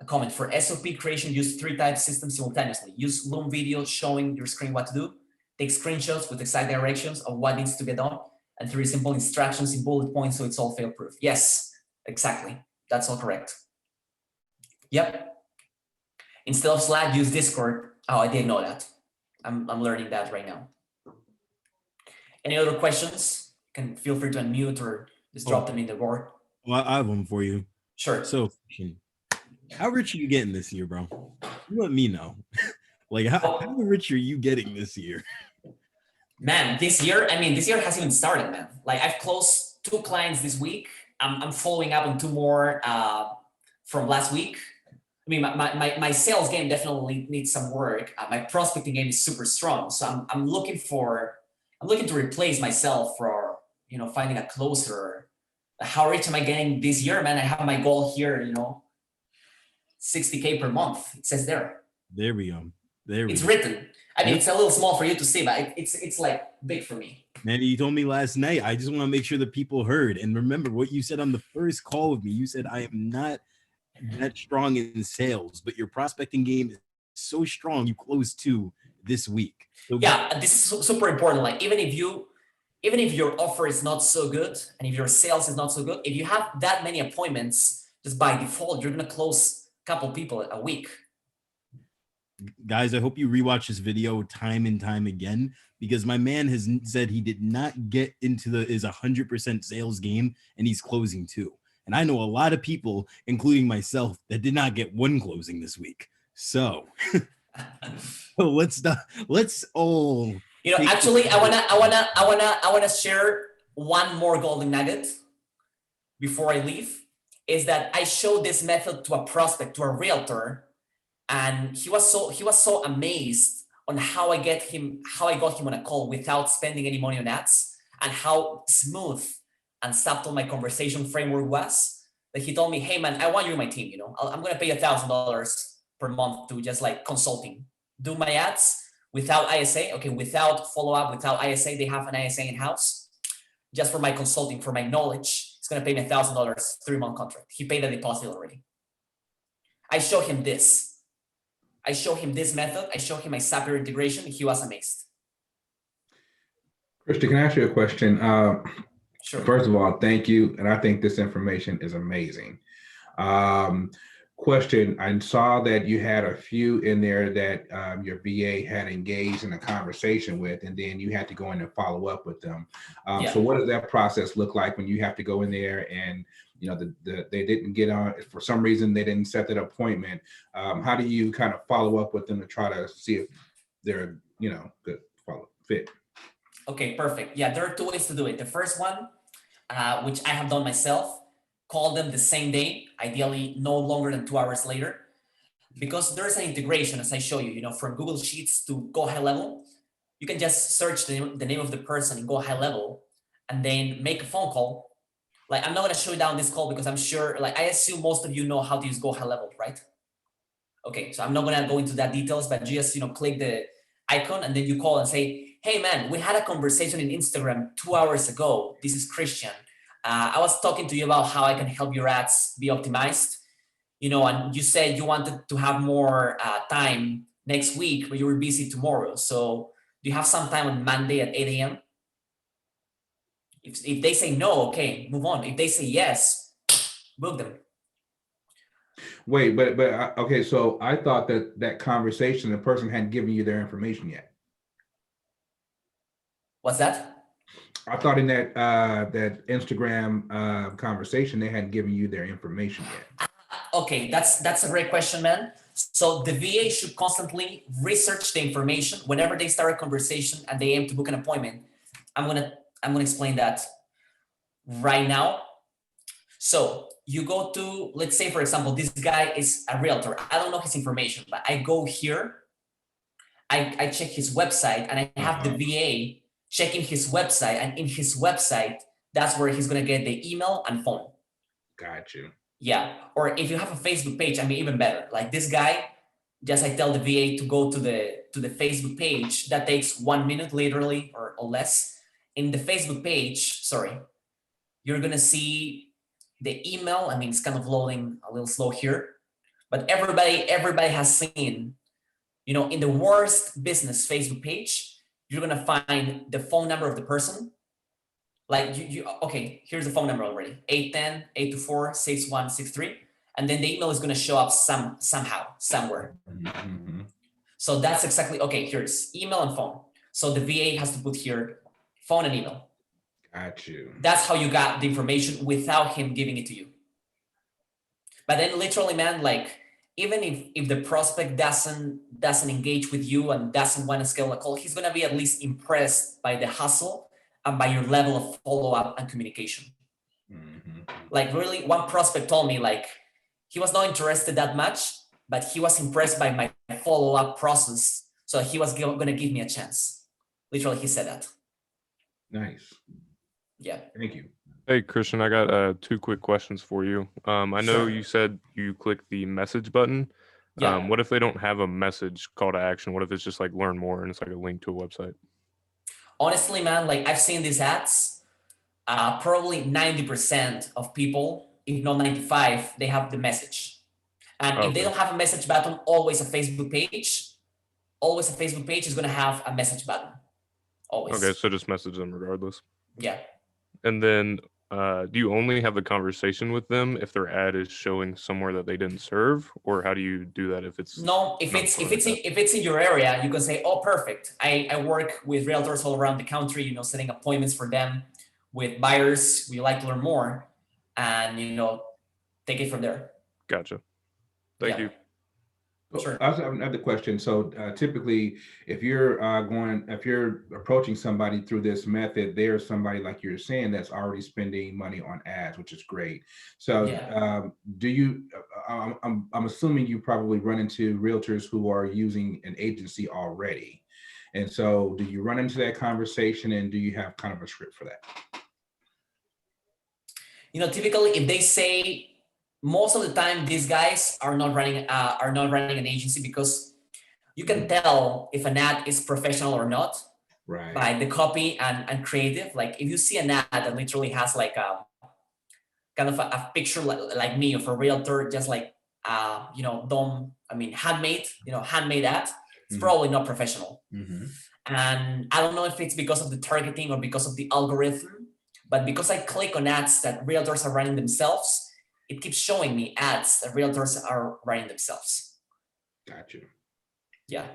a comment. For SOP creation, use 3 type systems simultaneously. Use Loom video showing your screen what to do. Take screenshots with exact directions of what needs to get done, and 3 simple instructions in bullet points so it's all fail-proof. Yes, exactly. That's all correct. Yep. Instead of Slack, use Discord. Oh, I didn't know that. I'm learning that right now. Any other questions? You can feel free to unmute or just drop them in the board. Well, I have one for you. Sure. So, how rich are you getting this year, bro? You let me know. Like, how rich are you getting this year? Man, this year hasn't even started, man. Like, I've closed 2 clients this week. I'm following up on 2 more from last week. I mean, my sales game definitely needs some work. My prospecting game is super strong. So I'm looking to replace myself for, you know, finding a closer. How rich am I getting this year, man? I have my goal here, you know, 60K per month. It says there. There we go. It's written. I mean, it's a little small for you to see, but it's like big for me. Man, you told me last night. I just want to make sure that people heard. And remember what you said on the first call with me. You said, I am not that strong in sales, but your prospecting game is so strong. You closed 2 this week. So yeah, this is super important. Like, even if your offer is not so good, and if your sales is not so good, if you have that many appointments, just by default, you're going to close a couple people a week. Guys, I hope you rewatch this video time and time again, because my man has said he did not get into his 100% sales game, and he's closing 2. And I know a lot of people, including myself, that did not get 1 closing this week. So let's all. You know, actually, I wanna share one more golden nugget before I leave. Is that I showed this method to a prospect, to a realtor, and he was so amazed on how I got him on a call without spending any money on ads, and how smooth and subtle my conversation framework was, that he told me, hey man, I want you in my team, you know, I'm gonna pay $1,000 per month to just like consulting, do my ads without ISA, okay, without follow-up, without ISA, they have an ISA in-house, just for my consulting, for my knowledge, it's gonna pay me $1,000, 3-month contract. He paid the deposit already. I show him this. I show him this method. I show him my Zapier integration. He was amazed. Christian, can I ask you a question? Sure. First of all, thank you. And I think this information is amazing. Question, I saw that you had a few in there that your VA had engaged in a conversation with, and then you had to go in and follow up with them. So what does that process look like when you have to go in there and, you know, they didn't get on, for some reason, they didn't set that appointment. How do you kind of follow up with them to try to see if they're, you know, good fit? Okay, perfect. Yeah, there are two ways to do it. The first one, which I have done myself, call them the same day, ideally no longer than 2 hours later, because there's an integration, as I show you, you know, from Google Sheets to Go High Level. You can just search the name of the person in Go High Level and then make a phone call. Like, I'm not going to show you down this call because I'm sure, like, I assume most of you know how to use Go High Level, right? Okay, so I'm not going to go into that details, but just, you know, click the icon and then you call and say, hey man, we had a conversation in Instagram 2 hours ago. This is Christian. I was talking to you about how I can help your ads be optimized, you know, and you said you wanted to have more time next week, but you were busy tomorrow. So do you have some time on Monday at 8 a.m.? If they say no, okay, move on. If they say yes, book them. Wait, but okay, so I thought that conversation, the person hadn't given you their information yet. What's that? I thought in that that Instagram conversation, they hadn't given you their information yet. Okay, that's a great question, man. So the VA should constantly research the information whenever they start a conversation and they aim to book an appointment. I'm gonna explain that right now. So you go to, let's say, for example, this guy is a realtor. I don't know his information, but I go here, I check his website, and I have the VA checking his website, and in his website, that's where he's gonna get the email and phone. Got you. Yeah, or if you have a Facebook page, I mean, even better. Like this guy, just I tell the VA to go to the Facebook page. That takes 1 minute, literally, or less. In the Facebook page, sorry, you're gonna see the email. I mean, it's kind of loading a little slow here, but everybody has seen, you know, in the worst business Facebook page, you're gonna find the phone number of the person. Like okay, here's the phone number already, 810-824-6163. And then the email is gonna show up somehow, somewhere. Mm-hmm. So that's exactly, okay, here's email and phone. So the VA has to put here phone and email. Got you. That's how you got the information without him giving it to you. But then literally, man, like, even if the prospect doesn't engage with you and doesn't want to schedule a call, he's gonna be at least impressed by the hustle and by your level of follow-up and communication. Mm-hmm. Like, really, one prospect told me, like, he was not interested that much, but he was impressed by my follow-up process. So he was gonna give me a chance. Literally, he said that. Nice. Yeah. Thank you. Hey, Christian, I got 2 quick questions for you. I know Sure. you said you click the message button. Yeah. What if they don't have a message call to action? What if it's just like learn more and it's like a link to a website? Honestly, man, like, I've seen these ads. Probably 90% of people, if not 95, they have the message. And if they don't have a message button, always a Facebook page is going to have a message button. Always. Okay, so just message them regardless. Yeah. And then do you only have the conversation with them if their ad is showing somewhere that they didn't serve, or how do you do that if it's No, if it's in your area, you can say, oh, perfect. I work with realtors all around the country, you know, setting appointments for them with buyers. We like to learn more, and, you know, take it from there. Gotcha. Thank you. Sure. I also have another question. So typically, if you're approaching somebody through this method, there's somebody, like you're saying, that's already spending money on ads, which is great. So do you? I'm assuming you probably run into realtors who are using an agency already, and so do you run into that conversation, and do you have kind of a script for that? You know, typically, if they say, most of the time, these guys are not running an agency, because you can tell if an ad is professional or not, right, by the copy and creative. Like, if you see an ad that literally has like a kind of a picture like me of a realtor, just like handmade ad, it's probably not professional. Mm-hmm. And I don't know if it's because of the targeting or because of the algorithm, but because I click on ads that realtors are running themselves, it keeps showing me ads that realtors are running themselves. Gotcha. Yeah.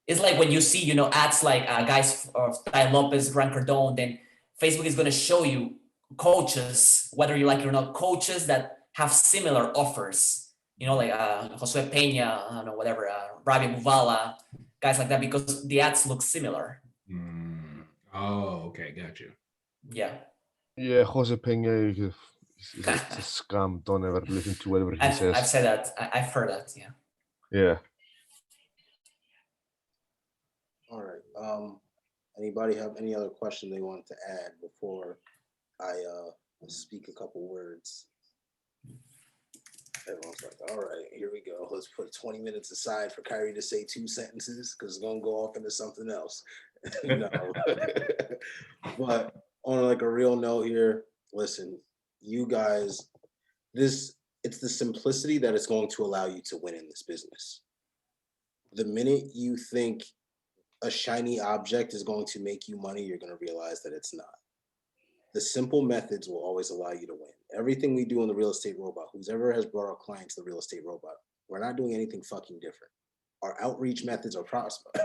It's like when you see, ads like guys of Ty Lopez, Grant Cardone, then Facebook is going to show you coaches, whether you like it or not, coaches that have similar offers, like Josue Peña, I don't know, whatever, Ravi Muvala, guys like that, because the ads look similar. Oh, okay, gotcha. Yeah. Yeah, Jose Peña is a scam. Don't ever listen to whatever he says. I've said that. I've heard that. Yeah. Yeah. All right. Anybody have any other question they want to add before I speak a couple words? Everyone's like, all right, here we go. Let's put 20 minutes aside for Khari to say 2 sentences because it's gonna go off into something else. No. But on like a real note here, listen, you guys, it's the simplicity that is going to allow you to win in this business. The minute you think a shiny object is going to make you money, you're going to realize that it's not. The simple methods will always allow you to win. Everything we do in the real estate robot, whoever has brought our clients to the real estate robot, we're not doing anything fucking different. Our outreach methods, our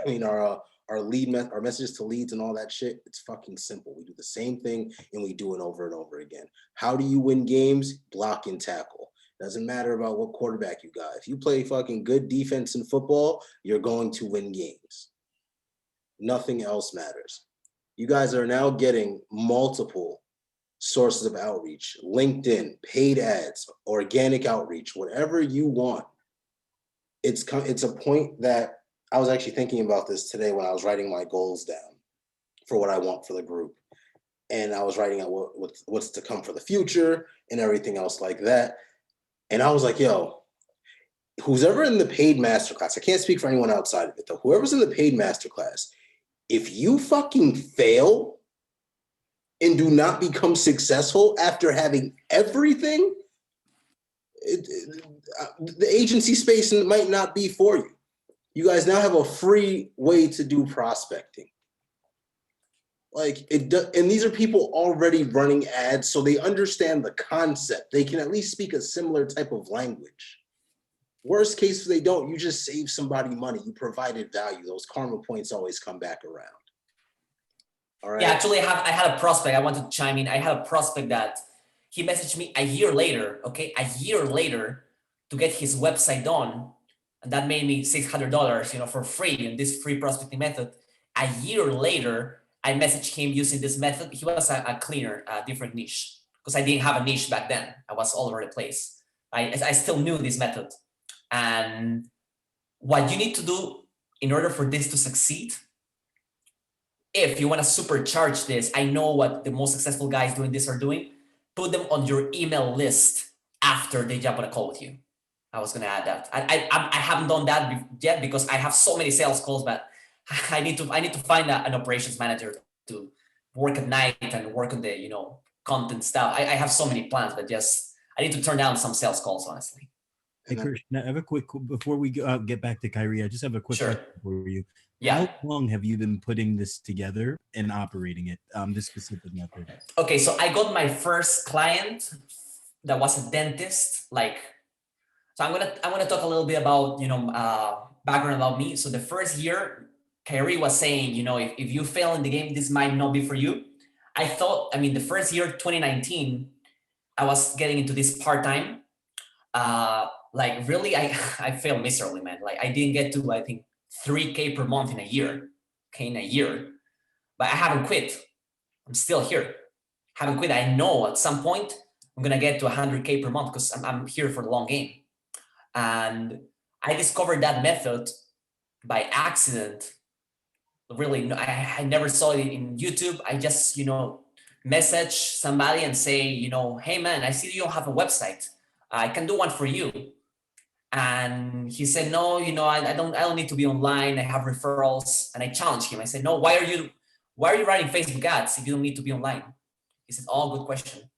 lead, our messages to leads and all that shit, it's fucking simple. We do the same thing and we do it over and over again. How do you win games? Block and tackle. Doesn't matter about what quarterback you got. If you play fucking good defense in football, you're going to win games. Nothing else matters. You guys are now getting multiple sources of outreach, LinkedIn, paid ads, organic outreach, whatever you want. It's a point that I was actually thinking about this today when I was writing my goals down for what I want for the group. And I was writing out what's to come for the future and everything else like that. And I was like, yo, who's ever in the paid masterclass, I can't speak for anyone outside of it though, whoever's in the paid masterclass, if you fucking fail and do not become successful after having everything, the agency space might not be for you. You guys now have a free way to do prospecting. And these are people already running ads, so they understand the concept. They can at least speak a similar type of language. Worst case, if they don't, you just save somebody money. You provided value. Those karma points always come back around. All right. Yeah, actually, I had a prospect. I want to chime in. I had a prospect that he messaged me a year later, to get his website done. And that made me $600, for free in this free prospecting method. A year later, I messaged him using this method. He was a cleaner, a different niche, because I didn't have a niche back then. I was all over the place. I still knew this method. And what you need to do in order for this to succeed, if you want to supercharge this, I know what the most successful guys doing this are doing. Put them on your email list after they jump on a call with you. I was going to add that. I haven't done that yet because I have so many sales calls, but I need to find an operations manager to work at night and work on the content stuff. I have so many plans, but I need to turn down some sales calls, honestly. Hey, Christian, I have a quick, before we get back to Khari, I just have a quick question for you. Yeah. How long have you been putting this together and operating it, this specific method? Okay, so I got my first client that was a dentist. So I'm gonna talk a little bit about background about me. So the first year, Khari was saying, if you fail in the game, this might not be for you. I thought, the first year, 2019, I was getting into this part-time. Really, I failed miserably, man. I didn't get to, I think, 3K per month in a year. But I haven't quit. I'm still here. Haven't quit. I know at some point I'm gonna get to 100K per month because I'm here for the long game. And I discovered that method by accident. Really, I never saw it in YouTube. I just, message somebody and say, hey man, I see you don't have a website. I can do one for you. And he said, no, I don't need to be online. I have referrals. And I challenged him. I said, no, why are you writing Facebook ads if you don't need to be online? He said, oh, good question.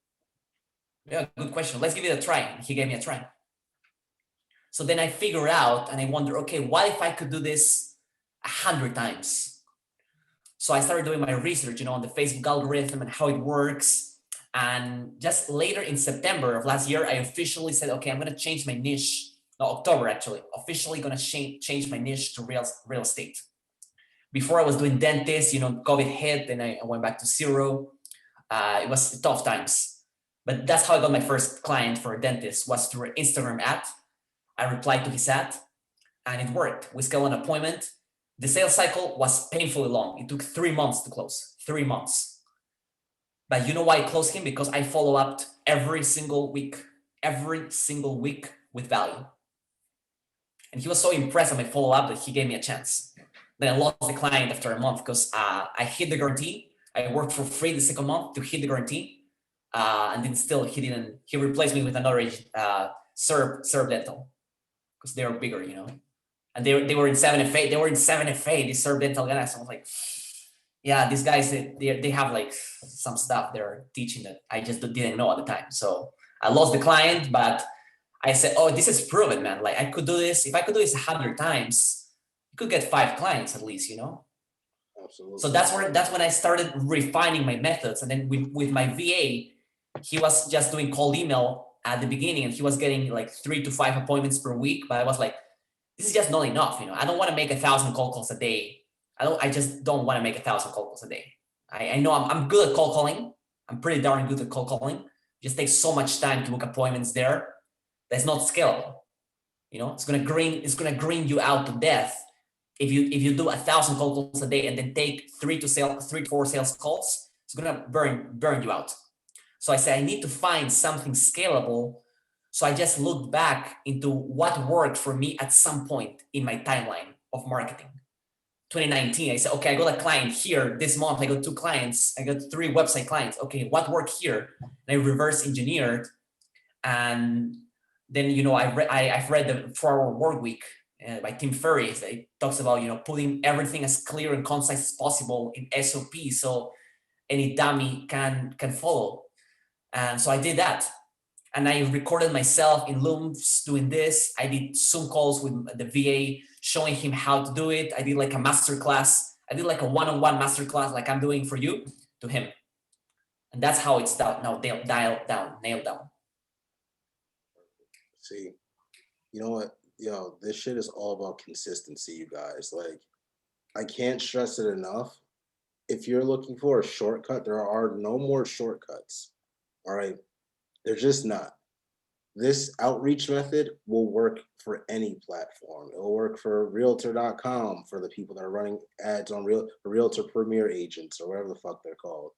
Yeah, good question. Let's give it a try. And he gave me a try. So then I figure out and I wonder, okay, what if I could do this 100 times? So I started doing my research, on the Facebook algorithm and how it works. And just later in September of last year, I officially said, okay, I'm going to change my niche. No, October actually, officially going to change my niche to real estate. Before I was doing dentist, COVID hit and I went back to zero. It was tough times, but that's how I got my first client for a dentist, was through an Instagram ad. I replied to his ad and it worked. We scheduled an appointment. The sales cycle was painfully long. It took 3 months to close, 3 months. But you know why I closed him? Because I follow up every single week with value. And he was so impressed with my follow up that he gave me a chance. Then I lost the client after a month because I hit the guarantee. I worked for free the second month to hit the guarantee. And then still he replaced me with another Serb Dental because they were bigger, and they were in 7FA. They were in 7FA, these Serb Dental guys. I was like, yeah, these guys, they have like some stuff they're teaching that I just didn't know at the time. So I lost the client, but I said, oh, this is proven, man. Like I could do this. If I could do this 100 times, you could get 5 clients at least, Absolutely. So that's when I started refining my methods. And then with my VA, he was just doing cold email at the beginning and he was getting like 3 to 5 appointments per week. But I was like, this is just not enough. I don't want to make 1,000 cold calls a day. I just don't want to make 1,000 cold calls a day. I know I'm good at cold calling. I'm pretty darn good at cold calling. It just takes so much time to book appointments there. That's not scalable. It's gonna green you out to death if you do 1,000 cold calls a day and then take 3 to 4 sales calls. It's gonna burn you out. So I said I need to find something scalable. So I just looked back into what worked for me at some point in my timeline of marketing. 2019, I said, okay, I got a client here this month. I got 2 clients. I got 3 website clients. Okay, what worked here? And I reverse engineered. And then, I've read the 4-Hour Work Week by Tim Ferriss. It talks about, putting everything as clear and concise as possible in SOP so any dummy can follow. And so I did that. And I recorded myself in Looms doing this. I did Zoom calls with the VA, showing him how to do it. I did like a masterclass. I did like a one-on-one masterclass like I'm doing for you to him. And that's how it's now nailed down. See, you know what? This shit is all about consistency, you guys. Like, I can't stress it enough. If you're looking for a shortcut, there are no more shortcuts. All right. They're just not. This outreach method will work for any platform. It'll work for realtor.com for the people that are running ads on Realtor Premier agents or whatever the fuck they're called.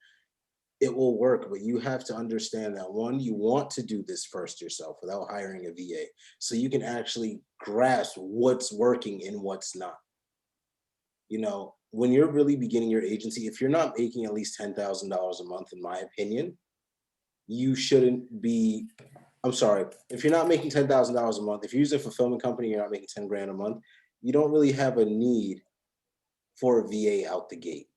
It will work, but you have to understand that one, you want to do this first yourself without hiring a VA, so you can actually grasp what's working and what's not. When you're really beginning your agency, if you're not making at least $10,000 a month, in my opinion, you shouldn't be. I'm sorry, if you're not making $10,000 a month, if you're using a fulfillment company, you're not making 10 grand a month, you don't really have a need for a VA out the gate.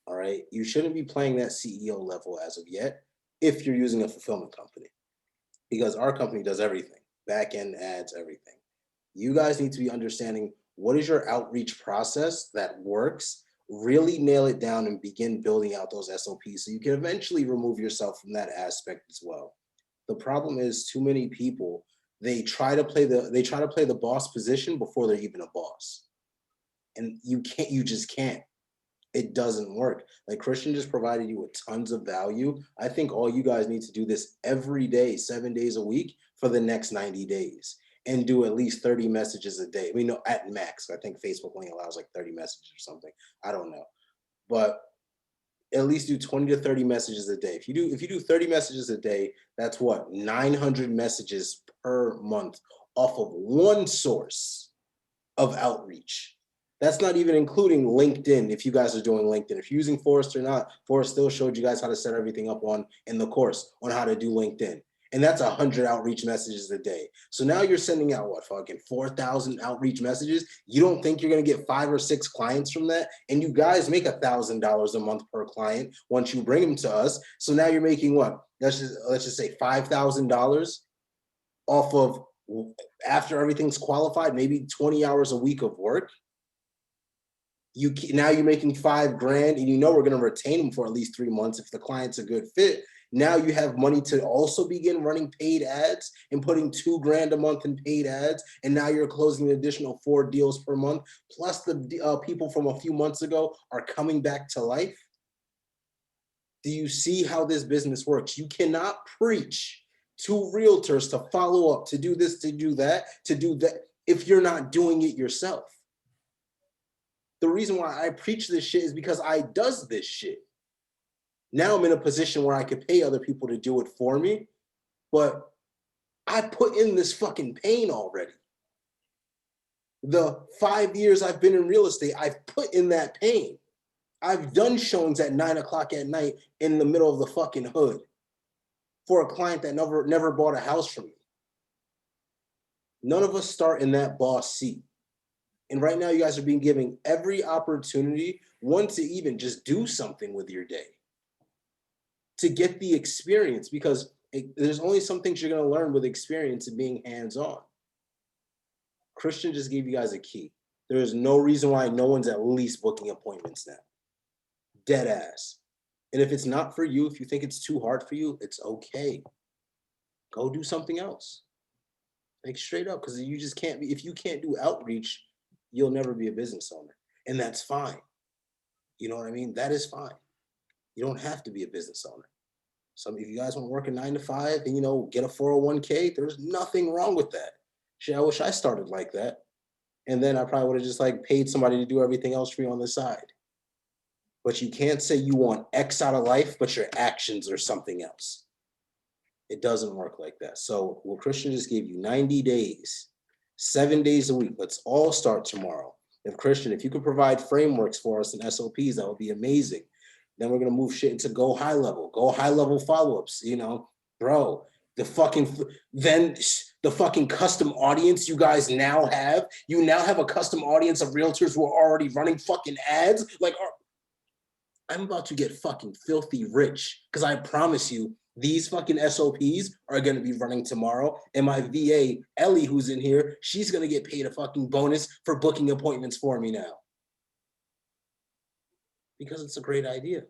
All right. You shouldn't be playing that CEO level as of yet if you're using a fulfillment company, because our company does everything, back end ads, everything. You guys need to be understanding what is your outreach process that works, really nail it down and begin building out those SOPs so you can eventually remove yourself from that aspect as well. The problem is too many people, they try to play the boss position before they're even a boss. And you just can't. It doesn't work. Like Christian just provided you with tons of value. I think all you guys need to do this every day, 7 days a week for the next 90 days and do at least 30 messages a day. At max. I think Facebook only allows like 30 messages or something. I don't know. But at least do 20 to 30 messages a day. If you do 30 messages a day, that's what? 900 messages per month off of one source of outreach. That's not even including LinkedIn. If you guys are doing LinkedIn, if you're using Forrest or not, Forrest still showed you guys how to set everything up in the course on how to do LinkedIn. And that's 100 outreach messages a day. So now you're sending out 4,000 outreach messages. You don't think you're going to get 5 or 6 clients from that? And you guys make $1,000 a month per client once you bring them to us. So now you're making what? Let's just say $5,000 off of After everything's qualified, maybe 20 hours a week of work. Now you're making $5,000, and you know we're going to retain them for at least 3 months if the client's a good fit. Now you have money to also begin running paid ads and putting $2,000 a month in paid ads. And now you're closing an additional 4 deals per month. Plus the people from a few months ago are coming back to life. Do you see how this business works? You cannot preach to realtors to follow up, to do this, to do that, if you're not doing it yourself. The reason why I preach this shit is because I does this shit. Now I'm in a position where I could pay other people to do it for me, but I put in this fucking pain already. The 5 years I've been in real estate, I've put in that pain. I've done showings at 9 o'clock at night in the middle of the fucking hood for a client that never bought a house from me. None of us start in that boss seat. And right now you guys are being given every opportunity, one, to even just do something with your day, to get the experience, because there's only some things you're going to learn with experience and being hands-on. Christian just gave you guys a key. There is no reason why no one's at least booking appointments now. Dead ass. And if it's not for you, if you think it's too hard for you, it's okay. Go do something else. Like straight up, because you just can't be, if you can't do outreach, you'll never be a business owner. And that's fine. You know what I mean? That is fine. You don't have to be a business owner. So if you guys want to work a 9 to 5 and, you know, get a 401k, there's nothing wrong with that. Shit, I wish I started like that. And then I probably would have just like paid somebody to do everything else for you on the side. But you can't say you want X out of life, but your actions are something else. It doesn't work like that. So what Christian just gave you, 90 days, 7 days a week. Let's all start tomorrow. If Christian, if you could provide frameworks for us and SOPs, that would be amazing. Then we're going to move shit into go high level follow-ups, you know, bro, the fucking custom audience you guys now have. You now have a custom audience of realtors who are already running fucking ads. Like, I'm about to get fucking filthy rich, because I promise you, these fucking SOPs are going to be running tomorrow. And my VA, Ellie, who's in here, she's going to get paid a fucking bonus for booking appointments for me now. Because it's a great idea.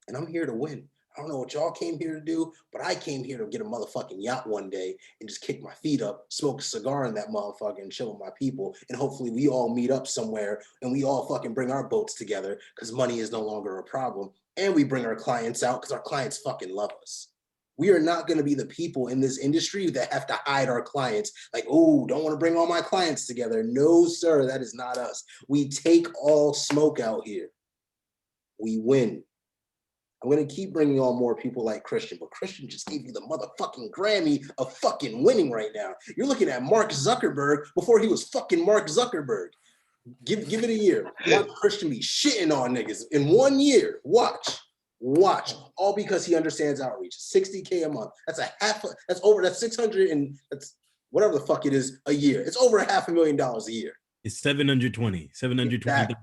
And I'm here to win. I don't know what y'all came here to do, but I came here to get a motherfucking yacht one day and just kick my feet up, smoke a cigar in that motherfucker and chill with my people. And hopefully we all meet up somewhere and we all fucking bring our boats together, because money is no longer a problem. And we bring our clients out because our clients fucking love us. We are not going to be the people in this industry that have to hide our clients. Like, oh, don't want to bring all my clients together. No, sir, that is not us. We take all smoke out here. We win. I'm going to keep bringing on more people like Christian, but Christian just gave you the motherfucking Grammy of fucking winning right now. You're looking at Mark Zuckerberg before he was fucking Mark Zuckerberg. Give it a year. Watch Christian be shitting on niggas in 1 year. Watch. All because he understands outreach. 60K a month. That's that's 600 and that's whatever the fuck it is a year. It's over $500,000 a year. It's $720,000. Exactly.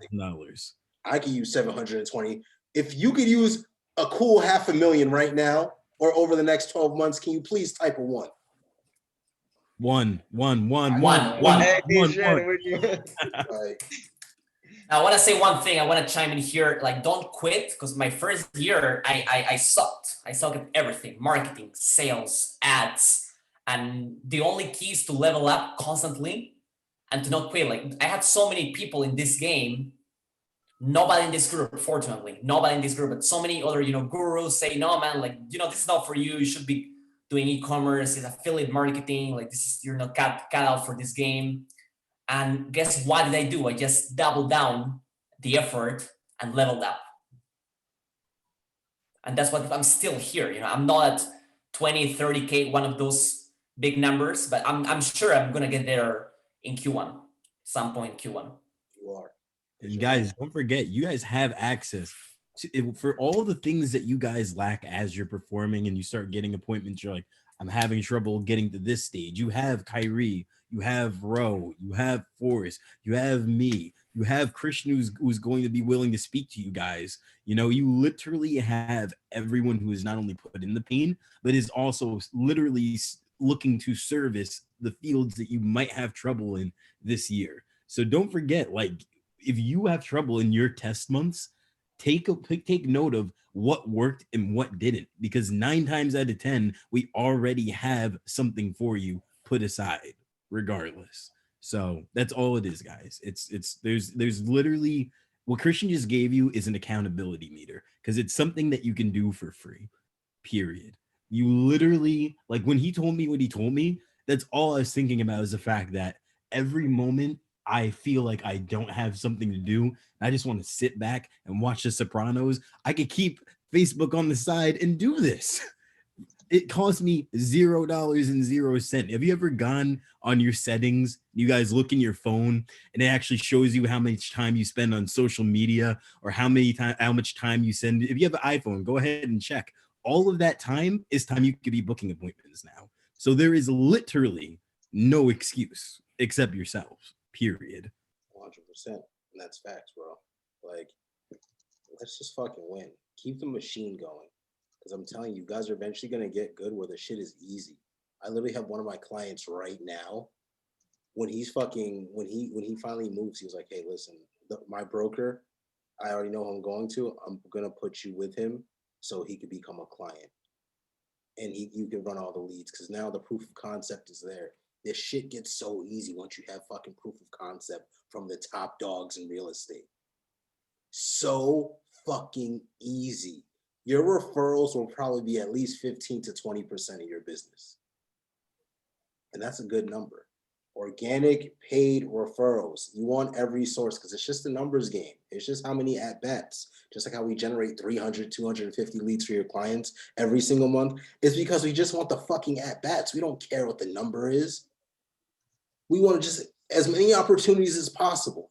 I could use 720. If you could use a cool $500,000 right now or over the next 12 months, can you please type a 1? One. Hey, Shannon, I want to say one thing. I want to chime in here. Like, don't quit, because my first year, I sucked. I sucked at everything: marketing, sales, ads. And the only key is to level up constantly and to not quit. Like, I had so many people in this game. Nobody in this group, fortunately, but so many other, gurus say, no, man, like, this is not for you. You should be doing e-commerce, it's affiliate marketing. Like, you're not cut out for this game. And guess what did I do? I just doubled down the effort and leveled up. And that's what I'm still here. I'm not at 20, 30K, one of those big numbers, but I'm sure I'm going to get there in Q1, some point in Q1. You are. And guys, don't forget, you guys have access to, for all the things that you guys lack as you're performing and you start getting appointments. You're like, I'm having trouble getting to this stage. You have Khari, you have Ro, you have Forrest, you have me, you have Christian who's going to be willing to speak to you guys. You literally have everyone who is not only put in the pain, but is also literally looking to service the fields that you might have trouble in this year. So don't forget, like, if you have trouble in your test months, take note of what worked and what didn't, because 9 times out of 10 we already have something for you put aside regardless. So that's all it is, guys. There's literally what Christian just gave you is an accountability meter, because it's something that you can do for free, period. You literally, like, when he told me what he told me, that's all I was thinking about, is the fact that every moment I feel like I don't have something to do, I just want to sit back and watch The Sopranos, I could keep Facebook on the side and do this. It cost me $0.00. Have you ever gone on your settings, you guys look in your phone, and it actually shows you how much time you spend on social media, or how much time you send? If you have an iPhone, go ahead and check. All of that time is time you could be booking appointments now. So there is literally no excuse except yourselves, period. 100%. And that's facts, bro. Like, let's just fucking win. Keep the machine going. Because I'm telling you, guys are eventually going to get good where the shit is easy. I literally have one of my clients right now. When he finally moves, he was like, hey, listen, my broker, I already know who I'm going to. I'm going to put you with him so he could become a client. And you can run all the leads, because now the proof of concept is there. This shit gets so easy once you have fucking proof of concept from the top dogs in real estate. So fucking easy. Your referrals will probably be at least 15 to 20% of your business. And that's a good number. Organic paid referrals. You want every source, because it's just a numbers game. It's just how many at-bats. Just like how we generate 300, 250 leads for your clients every single month. It's because we just want the fucking at-bats. We don't care what the number is. We want just as many opportunities as possible.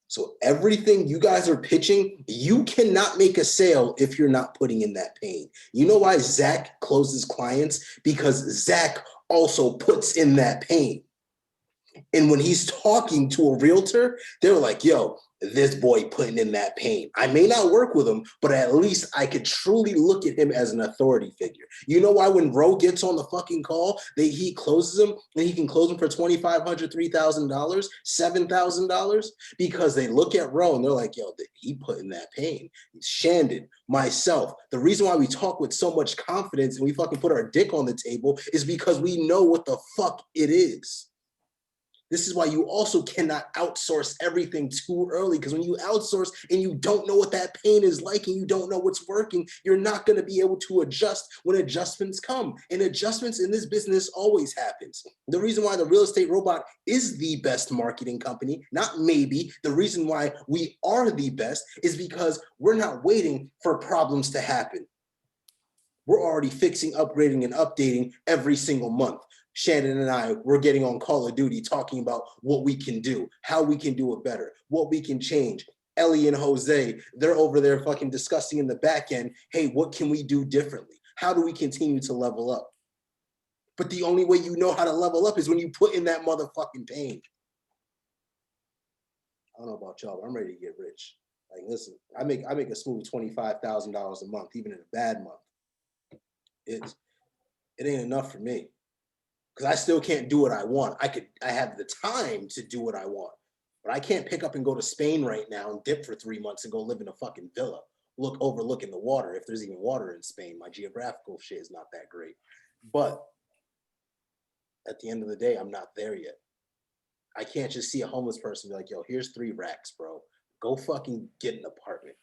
So everything you guys are pitching, you cannot make a sale if you're not putting in that pain. You know why Zach closes clients? Because Zach also puts in that pain. And when he's talking to a realtor, they're like, yo, this boy putting in that pain. I may not work with him, but at least I could truly look at him as an authority figure. You know why when Ro gets on the fucking call, he closes him, and he can close him for $2,500, $3,000, $7,000? Because they look at Ro and they're like, yo, he put in that pain. Shandon, myself, the reason why we talk with so much confidence and we fucking put our dick on the table is because we know what the fuck it is. This is why you also cannot outsource everything too early, because when you outsource and you don't know what that pain is like and you don't know what's working, you're not going to be able to adjust when adjustments come. And adjustments in this business always happens. The reason why the Real Estate Robot is the best marketing company, not maybe, the reason why we are the best is because we're not waiting for problems to happen. We're already fixing, upgrading, and updating every single month. Shannon and I, we're getting on Call of Duty talking about what we can do, how we can do it better, what we can change. Ellie and Jose, they're over there fucking discussing in the back end, hey, what can we do differently? How do we continue to level up? But the only way you know how to level up is when you put in that motherfucking pain. I don't know about y'all, but I'm ready to get rich. Like, listen, I make a smooth $25,000 a month, even in a bad month. It ain't enough for me. Because I still can't do what I want. I have the time to do what I want, but I can't pick up and go to Spain right now and dip for 3 months and go live in a fucking villa, overlooking the water, if there's even water in Spain. My geographical shit is not that great. But at the end of the day, I'm not there yet. I can't just see a homeless person and be like, yo, here's 3 racks, bro. Go fucking get an apartment.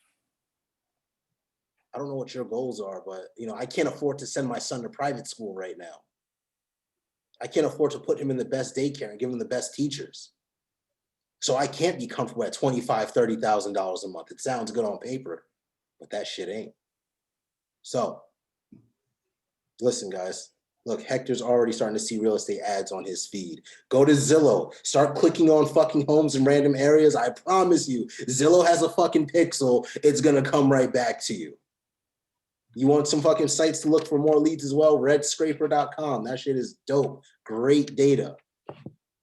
I don't know what your goals are, but I can't afford to send my son to private school right now. I can't afford to put him in the best daycare and give him the best teachers. So I can't be comfortable at $25,000, $30,000 a month. It sounds good on paper, but that shit ain't. So listen, guys, look, Hector's already starting to see real estate ads on his feed. Go to Zillow, start clicking on fucking homes in random areas. I promise you, Zillow has a fucking pixel. It's going to come right back to you. You want some fucking sites to look for more leads as well? Redscraper.com. That shit is dope. Great data.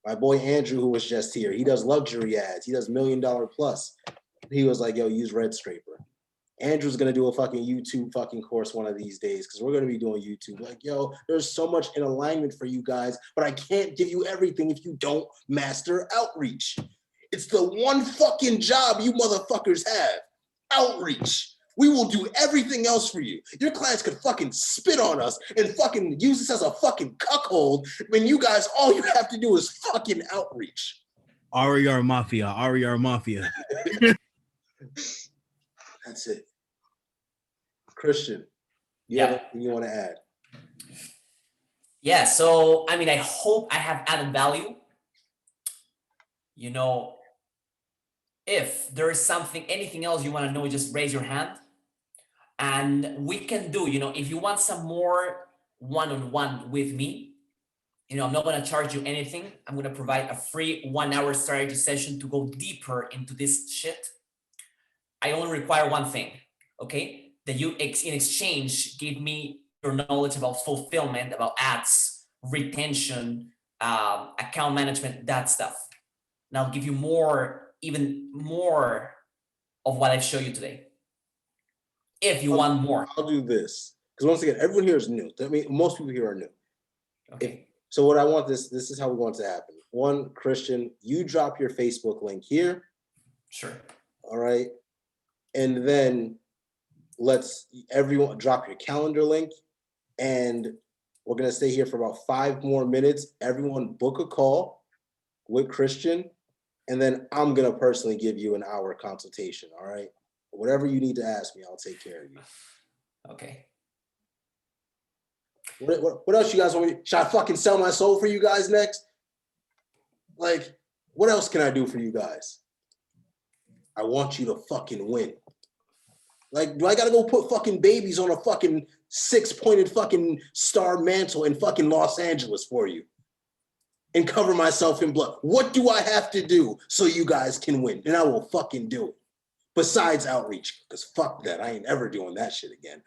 My boy Andrew, who was just here, he does luxury ads. He does $1 million plus. He was like, yo, use Redscraper. Andrew's gonna do a fucking YouTube fucking course one of these days because we're gonna be doing YouTube. Like, yo, there's so much in alignment for you guys, but I can't give you everything if you don't master outreach. It's the one fucking job you motherfuckers have. Outreach. We will do everything else for you. Your clients could fucking spit on us and fucking use this as a fucking cuckold when you guys, all you have to do is fucking outreach. RER Mafia, RER Mafia. That's it. Christian, you have anything you want to add? Yeah, so I mean, I hope I have added value. You know, if there is something, anything else you want to know, just raise your hand. And we can do, you know, if you want some more one-on-one with me, you know, I'm not going to charge you anything. I'm going to provide a free 1-hour strategy session to go deeper into this shit. I only require one thing, okay? That you, in exchange, give me your knowledge about fulfillment, about ads, retention, account management, that stuff. And I'll give you more, even more of what I've shown you today. If you want more. I'll do this. Because once again, everyone here is new. I mean, most people here are new. Okay. So what I want this is how we want it to happen. One, Christian, you drop your Facebook link here. Sure. All right. And then let's everyone drop your calendar link. And we're going to stay here for about 5 more minutes. Everyone book a call with Christian. And then I'm going to personally give you an hour consultation. All right. Whatever you need to ask me, I'll take care of you. Okay. What else you guys want me? Should I fucking sell my soul for you guys next? Like, what else can I do for you guys? I want you to fucking win. Like, do I gotta go put fucking babies on a fucking 6-pointed fucking star mantle in fucking Los Angeles for you? And cover myself in blood? What do I have to do so you guys can win? And I will fucking do it. Besides outreach, because fuck that. I ain't ever doing that shit again.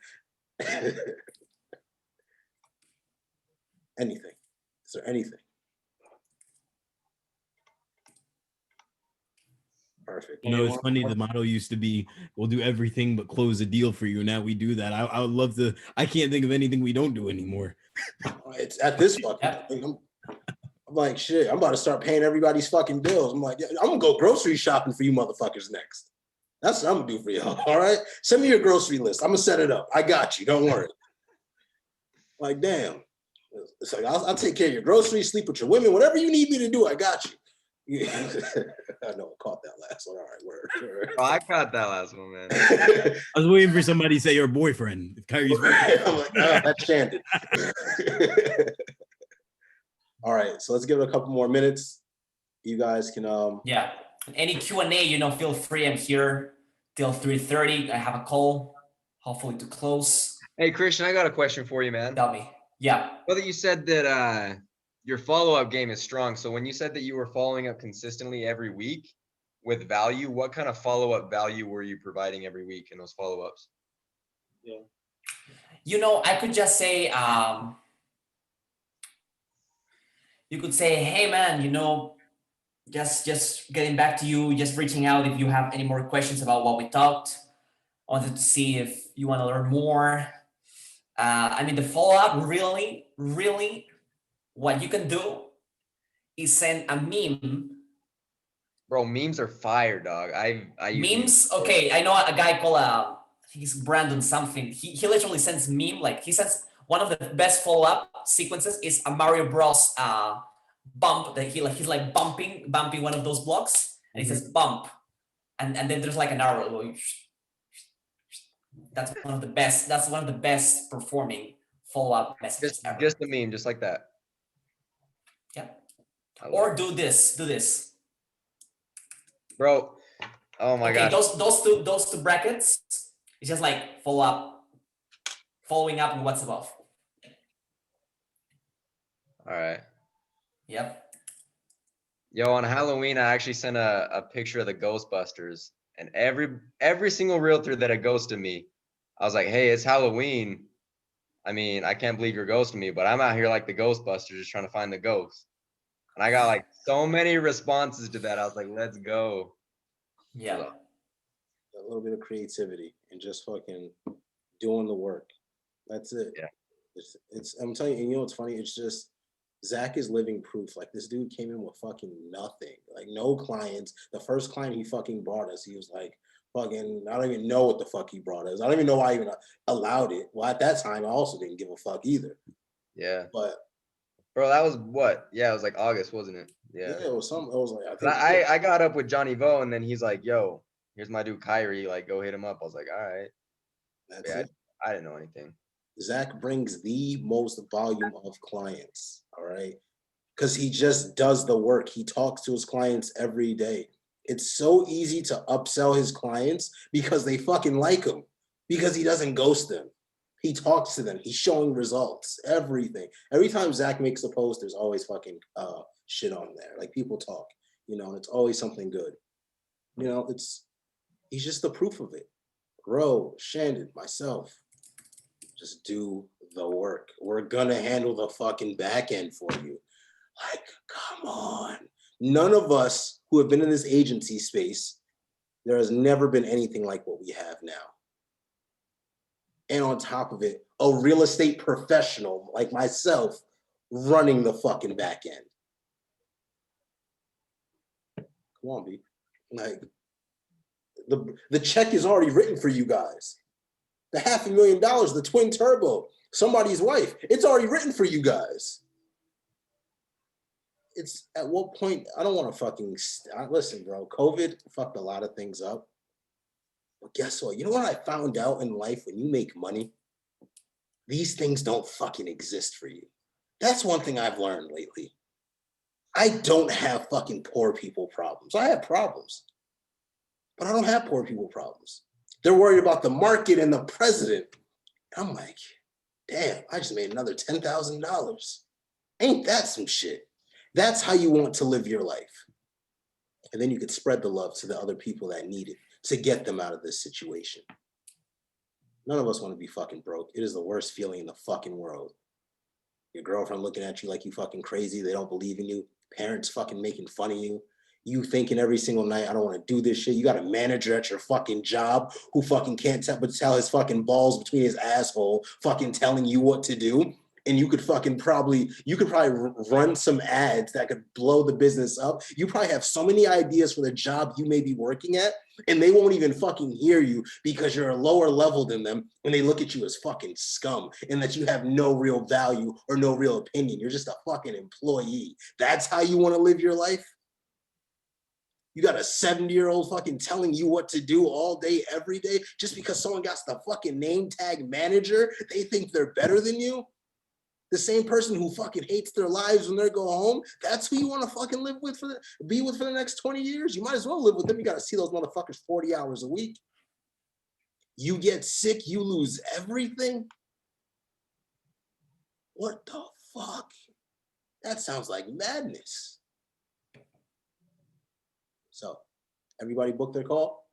Anything. Is there anything? Perfect. You know, it's funny. The motto used to be, we'll do everything but close a deal for you. Now we do that. I would love to. I can't think of anything we don't do anymore. It's at this fucking thing. I'm like, shit, I'm about to start paying everybody's fucking bills. I'm like, I'm going to go grocery shopping for you motherfuckers next. That's what I'm going to do for y'all. All right. Send me your grocery list. I'm going to set it up. I got you. Don't worry. Like, damn. It's like, I'll take care of your groceries, sleep with your women, whatever you need me to do, I got you. I know I caught that last one. All right, word. Oh, I caught that last one, man. I was waiting for somebody to say your boyfriend. Khari's boyfriend. I'm like, that's Shandon. All right, so let's give it a couple more minutes. You guys can yeah. Any Q&A, you know, feel free. I'm here till 3:30. I have a call, hopefully to close. Hey, Christian, I got a question for you, man. Tell me. Yeah. Well, that you said that your follow-up game is strong. So when you said that you were following up consistently every week with value, what kind of follow-up value were you providing every week in those follow-ups? Yeah. You know, I could just say, you could say, hey man, you know, just getting back to you, just reaching out if you have any more questions about what we talked. I wanted to see if you want to learn more. I mean, the follow-up really, what you can do is send a meme. Bro, memes are fire, dog. I use memes. Okay, I know a guy called I think he's Brandon something. He literally sends meme, like he sends one of the best follow-up sequences is a Mario Bros bump that he's like bumping one of those blocks, and he says bump, and then there's like an arrow going. That's one of the best. That's one of the best performing follow-up messages ever. Just a meme, just like that. Yeah. Or do this. Bro. Oh my gosh. Those two brackets. It's just like following up with what's above. All right. Yep. Yo, on Halloween, I actually sent a picture of the Ghostbusters, and every single realtor that had ghosted me, I was like, hey, it's Halloween. I mean, I can't believe you're ghosting me, but I'm out here like the Ghostbusters just trying to find the ghost. And I got like so many responses to that. I was like, let's go. Yeah. a little bit of creativity and just fucking doing the work. That's it. Yeah. It's I'm telling you, you know what's funny? It's just Zach is living proof. Like this dude came in with fucking nothing, like no clients. The first client he fucking brought us, he was like, fucking, I don't even know what the fuck he brought us. I don't even know why I even allowed it. Well, at that time, I also didn't give a fuck either. Yeah. But bro, that was what? Yeah, it was like August, wasn't it? Yeah. it was some. It was like I But think I got up with Johnny Vo, and then he's like, "Yo, here's my dude Khari. Like, go hit him up." I was like, "All right." that's Yeah, it. I didn't know anything. Zach brings the most volume of clients. All right. Because he just does the work. He talks to his clients every day. It's so easy to upsell his clients because they fucking like him, because he doesn't ghost them. He talks to them. He's showing results, everything. Every time Zach makes a post, there's always fucking shit on there. Like people talk, you know, and it's always something good. You know, he's just the proof of it. Ro, Shandon, myself, just do the work. We're gonna handle the fucking back end for you. Like, come on. None of us who have been in this agency space, there has never been anything like what we have now. And on top of it, a real estate professional like myself running the fucking back end. Come on, B. Like, the check is already written for you guys. The $500,000, the twin turbo, somebody's wife, it's already written for you guys. It's at what point, I don't want to fucking, listen, bro, COVID fucked a lot of things up. But guess what? You know what I found out in life? When you make money, these things don't fucking exist for you. That's one thing I've learned lately. I don't have fucking poor people problems. I have problems, but I don't have poor people problems. They're worried about the market and the president. I'm like, damn, I just made another $10,000. Ain't that some shit? That's how you want to live your life. And then you could spread the love to the other people that need it to get them out of this situation. None of us want to be fucking broke. It is the worst feeling in the fucking world. Your girlfriend looking at you like you fucking crazy. They don't believe in you. Parents fucking making fun of you. You thinking every single night, I don't want to do this shit. You got a manager at your fucking job who fucking can't tell his fucking balls between his asshole, fucking telling you what to do. And you could probably run some ads that could blow the business up. You probably have so many ideas for the job you may be working at, and they won't even fucking hear you because you're a lower level than them, and they look at you as fucking scum and that you have no real value or no real opinion. You're just a fucking employee. That's how you want to live your life? You got a 70-year-old fucking telling you what to do all day, every day, just because someone got the fucking name tag manager, they think they're better than you? The same person who fucking hates their lives when they go home, that's who you want to fucking live with be with for the next 20 years? You might as well live with them. You got to see those motherfuckers 40 hours a week. You get sick, you lose everything. What the fuck? That sounds like madness. So, everybody booked their call?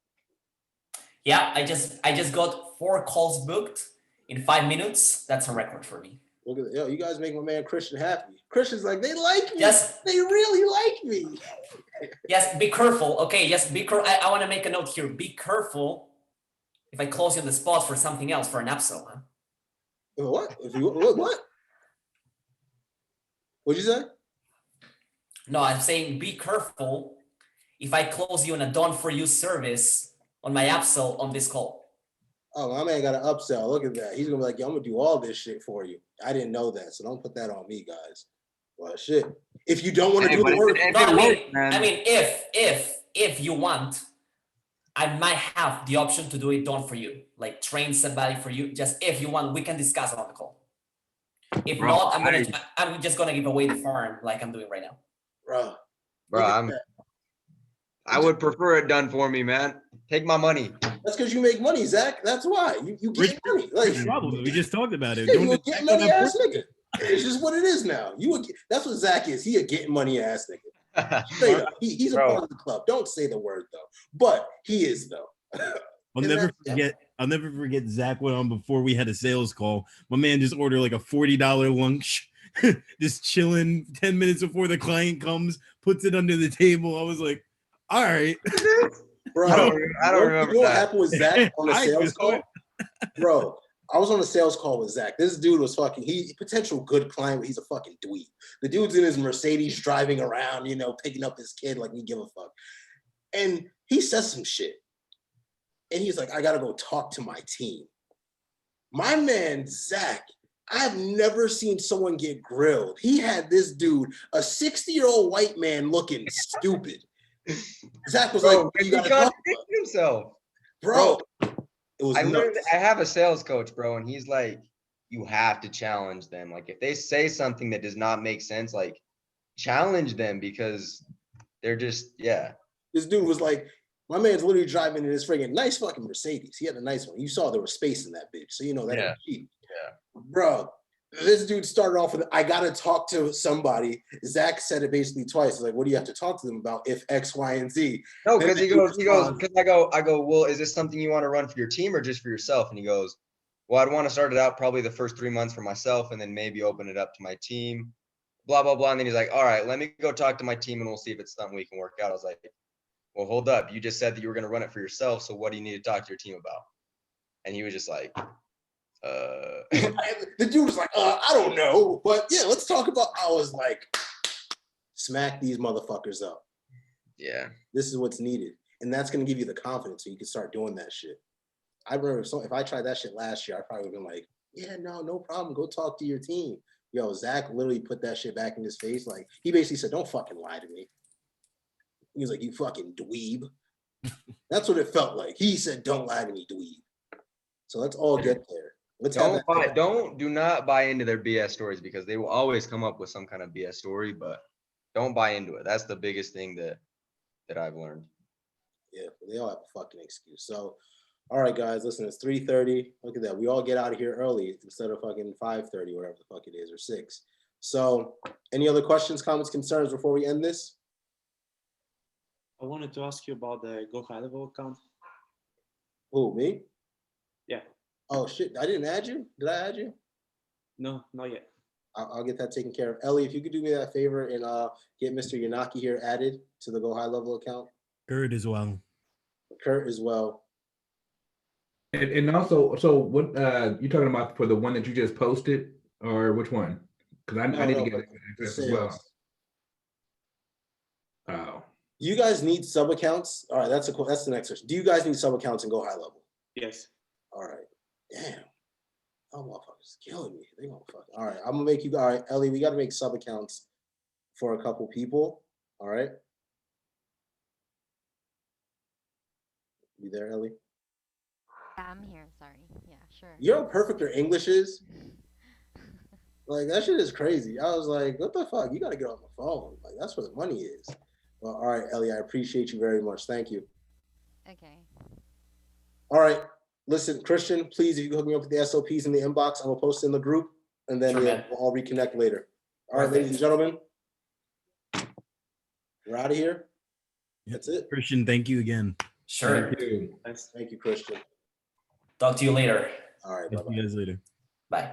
Yeah, I just got 4 calls booked in 5 minutes. That's a record for me. Look at yo, you guys make my man Christian happy. Christian's like, they like me. Yes. They really like me. Yes, be careful. Okay, yes, be careful. I want to make a note here. Be careful if I close you on the spot for something else, for an upsell. Huh? What? What? What'd you say? No, I'm saying be careful if I close you on a done for you service on my upsell on this call. Oh, my man got an upsell. Look at that. He's gonna be like, yo, I'm gonna do all this shit for you. I didn't know that, so don't put that on me, guys. Well, shit. If you don't want to do the work, I mean, if you want, I might have the option to do it done for you, like train somebody for you. Just if you want, we can discuss it on the call. If not, I'm just gonna give away the farm like I'm doing right now. Bro, I would prefer it done for me, man. Take my money. That's because you make money, Zach. That's why you get money. Like, we just talked about it. Yeah, you a getting money ass nigga. It's just what it is now. That's what Zach is. He a getting money ass nigga. He's a part of the club. Don't say the word though, but he is though. I'll never forget Zach went on before we had a sales call. My man just ordered like a $40 lunch, just chilling 10 minutes before the client comes, puts it under the table. I was like, all right. Bro, I don't remember You know what that. happened with Zach on the I sales know call? it. Bro, I was on a sales call with Zach. This dude was fucking, he potential good client, but he's a fucking dweeb. The dude's in his Mercedes driving around, you know, picking up his kid like we give a fuck. And he says some shit. And he's like, I gotta go talk to my team. My man, Zach, I've never seen someone get grilled. He had this dude, a 60-year-old white man looking stupid. Zach was Bro, like, he you gotta talk about contradicted himself. bro. It was I learned, nuts. I have a sales coach, bro, and he's like, you have to challenge them. Like, if they say something that does not make sense, like, challenge them because they're just, yeah. This dude was like, my man's literally driving in this friggin' nice fucking Mercedes. He had a nice one. You saw there was space in that bitch, so you know that ain't cheap. Yeah. Bro, this dude started off with, I gotta talk to somebody. Zach said it basically twice. He's like, what do you have to talk to them about if X, Y, and Z? No, Then because the he dude goes, responds, because I go, well, is this something you want to run for your team or just for yourself? And he goes, well, I'd want to start it out probably the first 3 months for myself and then maybe open it up to my team, blah, blah, blah. And then he's like, all right, let me go talk to my team and we'll see if it's something we can work out. I was like, well, hold up. You just said that you were going to run it for yourself. So what do you need to talk to your team about? And he was just like, the dude was like, I don't know, but yeah, let's talk about. I was like, smack these motherfuckers up. yeah. This is what's needed, and that's gonna give you the confidence so you can start doing that shit. I remember if I tried that shit last year, I probably would have been like, yeah, no problem. Go talk to your team. Yo, Zach literally put that shit back in his face. Like, he basically said, don't fucking lie to me. He was like, you fucking dweeb. That's what it felt like. He said, don't lie to me, dweeb. So let's all get there. Let's Do not buy into their BS stories because they will always come up with some kind of BS story, but don't buy into it. That's the biggest thing that I've learned. Yeah, they all have a fucking excuse. So, all right, guys, listen, it's 3:30. Look at that. We all get out of here early instead of fucking 5:30, whatever the fuck it is, or 6. So, any other questions, comments, concerns before we end this? I wanted to ask you about the Go High Level account. Who, me? Yeah. Oh, shit. I didn't add you? Did I add you? No, not yet. I'll get that taken care of. Ellie, if you could do me that favor and get Mr. Yanaki here added to the Go High Level account. Kurt as well. Kurt as well. And also, so what you talking about for the one that you just posted, or which one? Because I need to get access as well. Oh. You guys need sub accounts. All right, that's the next question. Do you guys need sub accounts and Go High Level? Yes. All right. Damn. Oh, motherfuckers killing me. They gonna fuck. All right, I'm gonna make you. All right, Ellie, we got to make sub accounts for a couple people. All right. You there, Ellie? I'm here. Sorry. Yeah, sure. You know how perfect your English is? Like, that shit is crazy. I was like, what the fuck? You got to get on the phone. Like, that's where the money is. Well, all right, Ellie, I appreciate you very much. Thank you. Okay. All right. Listen, Christian, please, if you can hook me up with the SOPs in the inbox, I'm going to post it in the group, and then Sure, we'll man. all reconnect later. All right, ladies and gentlemen, we're out of here. That's it. Christian, thank you again. Sure. Thank you. Thank you, Christian. Talk to you later. All right, See bye-bye. you guys later. Bye.